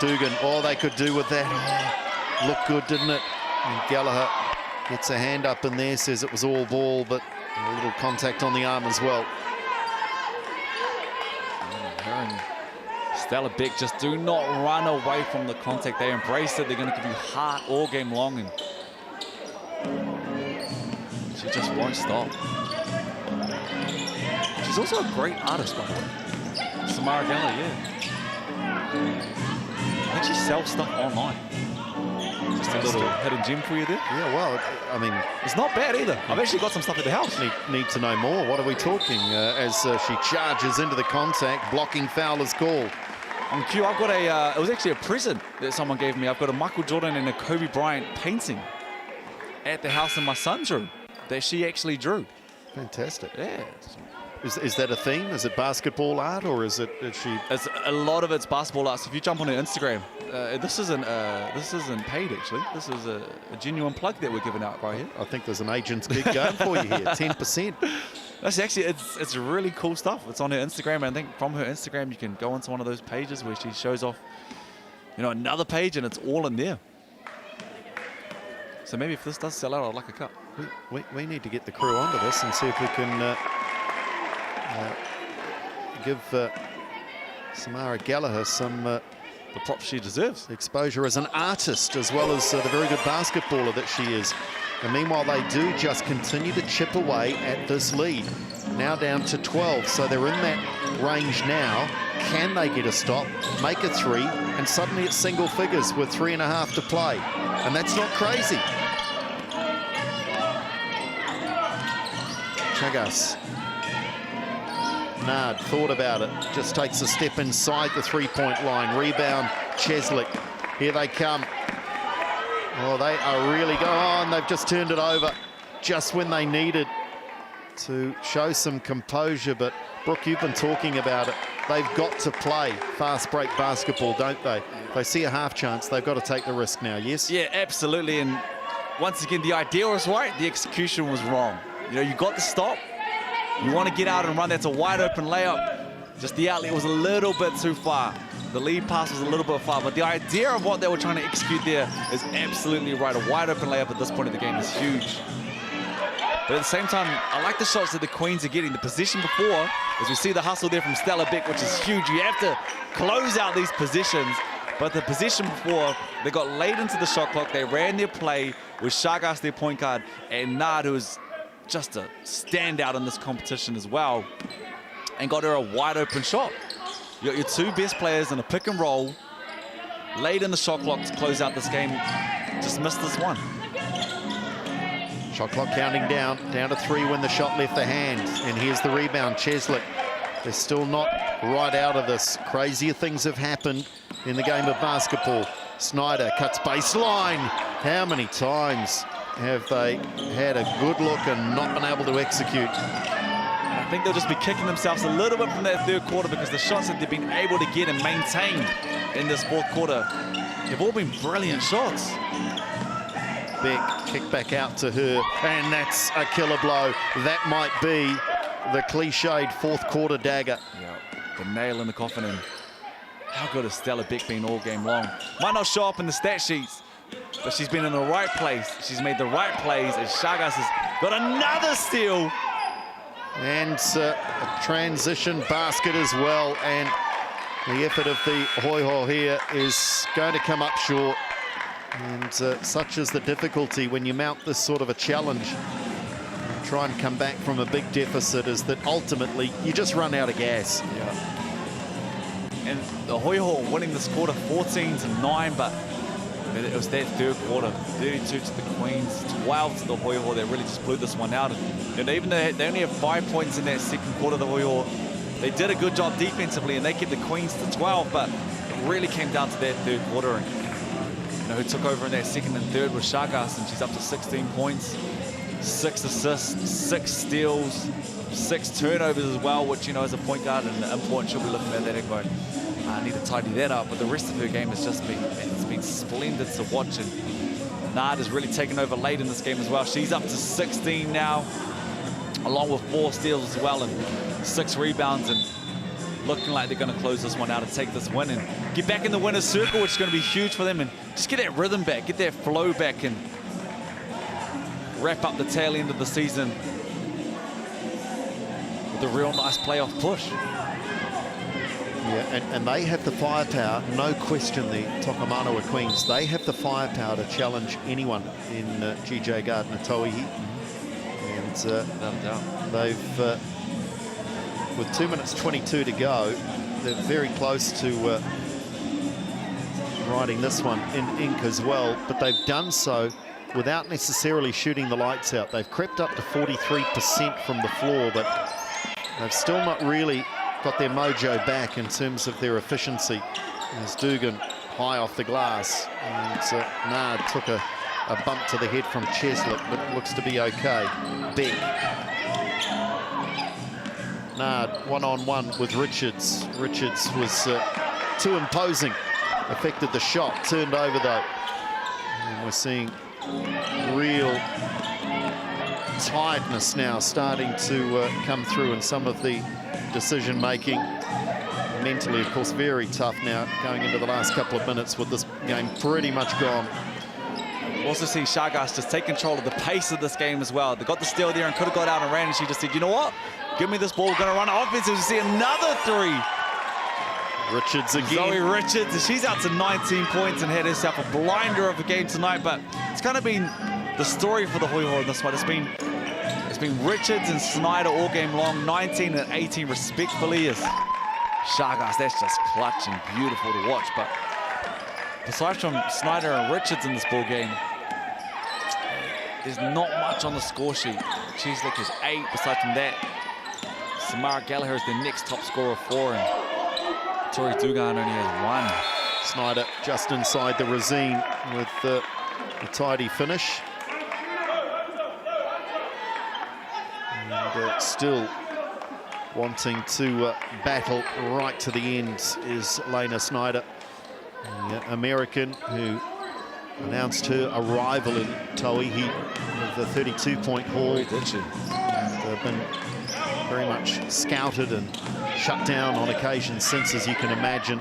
Dugan, all they could do with that. Looked good, didn't it? And Gallagher gets a hand up in there, says it was all ball, but a little contact on the arm as well. Her and Stella Beck just do not run away from the contact. They embrace it. They're going to give you heart all game long, and she just won't stop. She's also a great artist, by the way. Samara Gallagher, yeah. I think she sells stuff online. Just a little hidden gem for you there. Yeah, well, I mean, it's not bad either. I've actually got some stuff at the house. Need to know more. What are we talking? As she charges into the contact, blocking foul is called. On cue, I've got a, it was actually a present that someone gave me. I've got a Michael Jordan and a Kobe Bryant painting at the house in my son's room that she actually drew. Fantastic. Yeah. Is that a theme? Is it basketball art, or is she? It's a lot of it's basketball art. So if you jump on her Instagram, this isn't paid actually. This is a genuine plug that we're giving out right here. I think there's an agent's gig going for you here. 10%. That's actually it's really cool stuff. It's on her Instagram, and I think from her Instagram you can go onto one of those pages where she shows off, you know, another page, and it's all in there. So maybe if this does sell out, I'd like a cut. We need to get the crew onto this and see if we can give Samara Gallagher some the props she deserves. Exposure as an artist, as well as the very good basketballer that she is. And meanwhile, they do just continue to chip away at this lead. Now down to 12, so they're in that range now. Can they get a stop, make a three, and suddenly it's single figures with 3.5 to play? And that's not crazy. Chagas Nard thought about it, just takes a step inside the three-point line. Rebound, Chesley. Here they come. Oh, they are really going on. They've just turned it over just when they needed to show some composure. But, Brooke, you've been talking about it. They've got to play fast break basketball, don't they? If they see a half chance, they've got to take the risk now, yes? Yeah, absolutely. And once again, the idea was right, the execution was wrong. You know, you got the stop. You want to get out and run. That's a wide open layup. Just the outlet was a little bit too far. The lead pass was a little bit far, but the idea of what they were trying to execute there is absolutely right. A wide open layup at this point of the game is huge. But at the same time, I like the shots that the Queens are getting. The position before, as we see the hustle there from Stella Beck, which is huge. You have to close out these positions. But the position before, they got late into the shot clock. They ran their play with Chagas, their point guard, and Nard, who is just a standout in this competition as well, and got her a wide open shot. You got your two best players in a pick and roll, late in the shot clock to close out this game. Just missed this one. Shot clock counting down to 3 when the shot left the hand. And here's the rebound, Chesley. They're still not right out of this. Crazier things have happened in the game of basketball. Snyder cuts baseline. How many times have they had a good look and not been able to execute? I think they'll just be kicking themselves a little bit from that third quarter, because the shots that they've been able to get and maintain in this fourth quarter have all been brilliant shots. Beck, kick back out to her, and that's a killer blow. That might be the cliched fourth quarter dagger. Yeah, the nail in the coffin. And how good has Stella Beck been all game long? Might not show up in the stat sheets, but she's been in the right place. She's made the right plays, and Chagas has got another steal. And a transition basket as well. And the effort of the Hoiho here is going to come up short. And such is the difficulty when you mount this sort of a challenge. Try and come back from a big deficit, is that ultimately you just run out of gas. Yeah. And the Hoiho winning this quarter 14-9, but it was that third quarter, 32 to the Queens, 12 to the Hoiho, that really just blew this one out. And even though they only have 5 points in that second quarter, the Hoiho, they did a good job defensively, and they kept the Queens to 12, but it really came down to that third quarter. And you know, who took over in that second and third was Chagas, and she's up to 16 points, 6 assists, 6 steals, 6 turnovers as well, which, you know, as a point guard and an import, she'll be looking at that and going, I need to tidy that up. But the rest of her game has just been, it's been splendid to watch. And Nard has really taken over late in this game as well. She's up to 16 now, along with 4 steals as well and 6 rebounds, and looking like they're going to close this one out and take this win and get back in the winner's circle, which is going to be huge for them, and just get that rhythm back, get that flow back, and wrap up the tail end of the season with a real nice playoff push. Yeah, and they have the firepower, no question, the Tokomanawa Queens. They have the firepower to challenge anyone in GJ Gardner Tauihi. And they've, with 2 minutes 22 to go, they're very close to riding this one in ink as well, but they've done so without necessarily shooting the lights out. They've crept up to 43% from the floor, but they've still not really got their mojo back in terms of their efficiency. As Dugan high off the glass, and Nard took a bump to the head from Chesley, but looks to be okay. Beck. Nard one-on-one with Richards. Richards was too imposing. Affected the shot, turned over though. And we're seeing real tiredness now starting to come through in some of the decision making. Mentally, of course, very tough now going into the last couple of minutes with this game pretty much gone. Also see Chagas just take control of the pace of this game as well. They got the steal there and could have got out and ran, and she just said, you know what? Give me this ball, we're going to run offensive. You see another 3. Richards again. Zoe Richards, and she's out to 19 points and had herself a blinder of a game tonight, but it's kind of been the story for the Hoiho in this one. It's been Richards and Snyder all game long, 19 and 18 respectfully. As Chagas, that's just clutch and beautiful to watch. But besides from Snyder and Richards in this ball game, there's not much on the score sheet. Cheeslick is 8. Besides from that, Samara Gallagher is the next top scorer of 4, and Tori Dugan only has 1. Snyder just inside the Razine with the tidy finish. And still wanting to battle right to the end is Lena Snyder, the American who announced her arrival in Tauihi with a 32-point haul. Did she? And been very much scouted and shut down on occasion since, as you can imagine.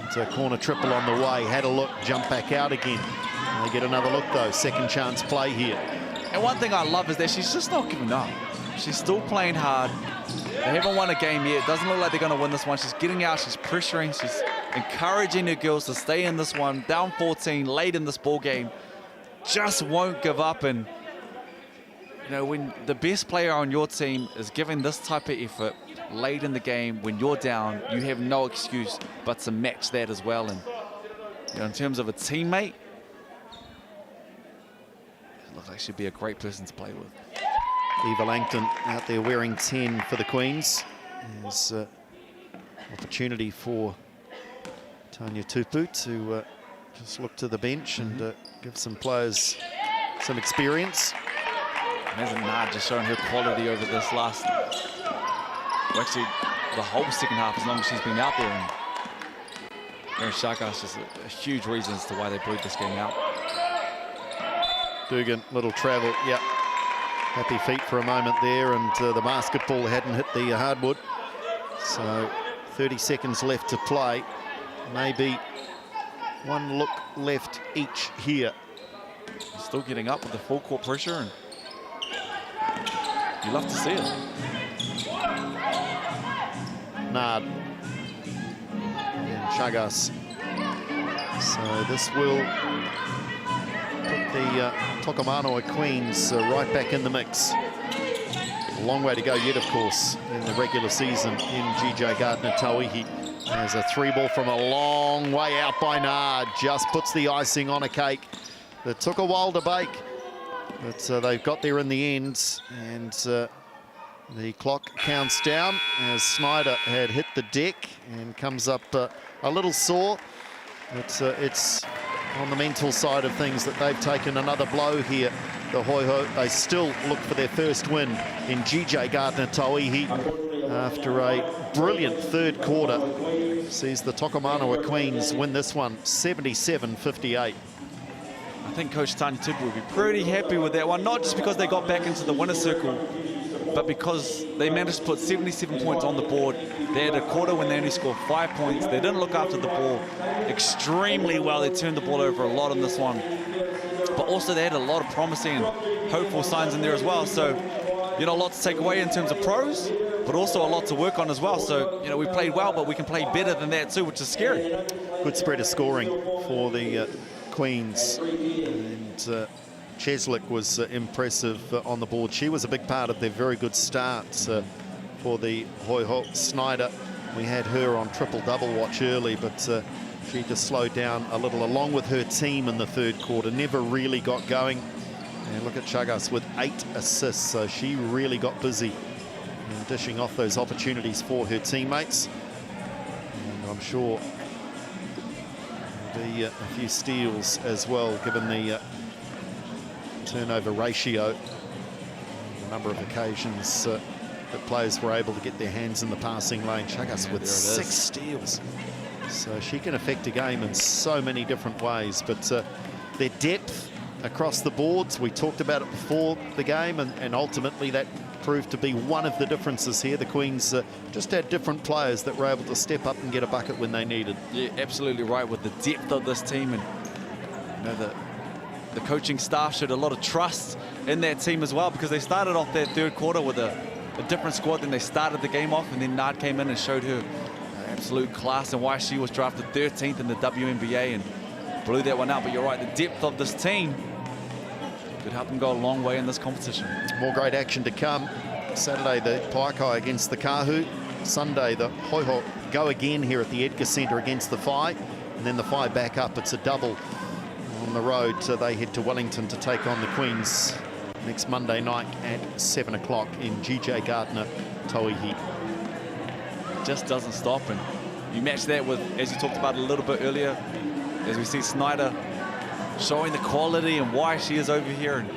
It's a corner triple on the way, had a look, jump back out again. And they get another look though, second chance play here. And one thing I love is that she's just not giving up. She's still playing hard. They haven't won a game yet. It doesn't look like they're going to win this one. She's getting out, she's pressuring, she's encouraging her girls to stay in this one. Down 14, late in this ball game. Just won't give up. And, you know, when the best player on your team is giving this type of effort late in the game, when you're down, you have no excuse but to match that as well. And, you know, in terms of a teammate, it looks like she'd be a great person to play with. Eva Langton out there wearing 10 for the Queens. There's opportunity for Tanya Tupu to just look to the bench and give some players some experience. Hasn't Nard just shown her quality over this last, well, actually the whole second half, as long as she's been out there. And Mary Shakas is a huge reason as to why they blew this game out. Dugan, little travel, yep. Happy feet for a moment there, and the basketball hadn't hit the hardwood. So 30 seconds left to play. Maybe one look left each here. Still getting up with the full court pressure, and you love to see it. Nard and Chagas. So this will put the Tokomanawa Queens right back in the mix. A long way to go yet, of course, in the regular season in GJ Gardner Tauihi. There's a 3-ball from a long way out by Nard. Just puts the icing on a cake that took a while to bake, but they've got there in the end. And the clock counts down as Snyder had hit the deck and comes up a little sore. But it's on the mental side of things that they've taken another blow here. The Hoiho, they still look for their first win in GJ Gardner Tauihi after a brilliant third quarter. Sees the Tokomanawa Queens win this one 77-58. I think Coach Tanya Tupu will be pretty happy with that one, not just because they got back into the winner's circle, but because they managed to put 77 points on the board. They had a quarter when they only scored 5 points. They didn't look after the ball extremely well. They turned the ball over a lot in this one. But also they had a lot of promising and hopeful signs in there as well. So, you know, a lot to take away in terms of pros, but also a lot to work on as well. So, you know, we played well, but we can play better than that too, which is scary. Good spread of scoring for the Queens. And Cheslick was impressive on the board. She was a big part of their very good start for the Hoiho. Snyder, we had her on triple-double watch early, but she just slowed down a little along with her team in the third quarter. Never really got going. And look at Chagas with 8 assists, so she really got busy in dishing off those opportunities for her teammates. And I'm sure there'll be a few steals as well, given the turnover ratio, the number of occasions that players were able to get their hands in the passing lane. Chagas with 6 steals. So she can affect a game in so many different ways, but their depth across the boards, we talked about it before the game, and ultimately that proved to be one of the differences here. The Queens just had different players that were able to step up and get a bucket when they needed. Yeah, absolutely right, with the depth of this team, and you know, the coaching staff showed a lot of trust in that team as well, because they started off that third quarter with a different squad than they started the game off, and then Nard came in and showed her absolute class and why she was drafted 13th in the WNBA and blew that one out. But you're right, the depth of this team could help them go a long way in this competition. More great action to come. Saturday, the Paikai against the Kahu. Sunday, the Hoiho go again here at the Edgar Centre against the Phi, and then the Phi back up. It's a double on the road. So they head to Wellington to take on the Queens next Monday night at 7 o'clock in GJ Gardner Tauihi. Just doesn't stop, and you match that with, as you talked about a little bit earlier, as we see Snyder showing the quality and why she is over here and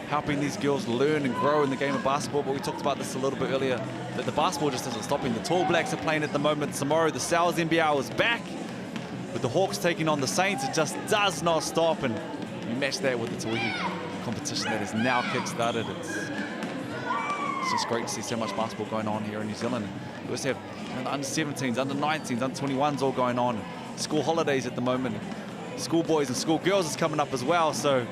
helping these girls learn and grow in the game of basketball. But we talked about this a little bit earlier, that the basketball just isn't stopping. The Tall Blacks are playing at the moment. Tomorrow the South NBL is back with the Hawks taking on the Saints. It just does not stop, and you match that with the Tauihi competition that is now kick-started. It's just great to see so much basketball going on here in New Zealand. We also have the under-17s, under-19s, under-21s all going on. School holidays at the moment. Schoolboys and schoolgirls is coming up as well, so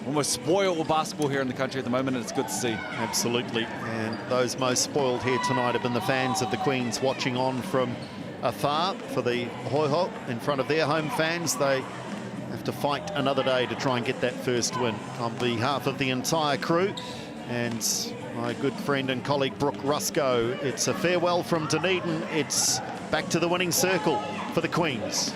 almost spoiled with basketball here in the country at the moment, and it's good to see. Absolutely, and those most spoiled here tonight have been the fans of the Queens watching on from afar for the Hoiho in front of their home fans. They have to fight another day to try and get that first win. On behalf of the entire crew and my good friend and colleague Brooke Rusco, it's a farewell from Dunedin. It's back to the winning circle for the Queens.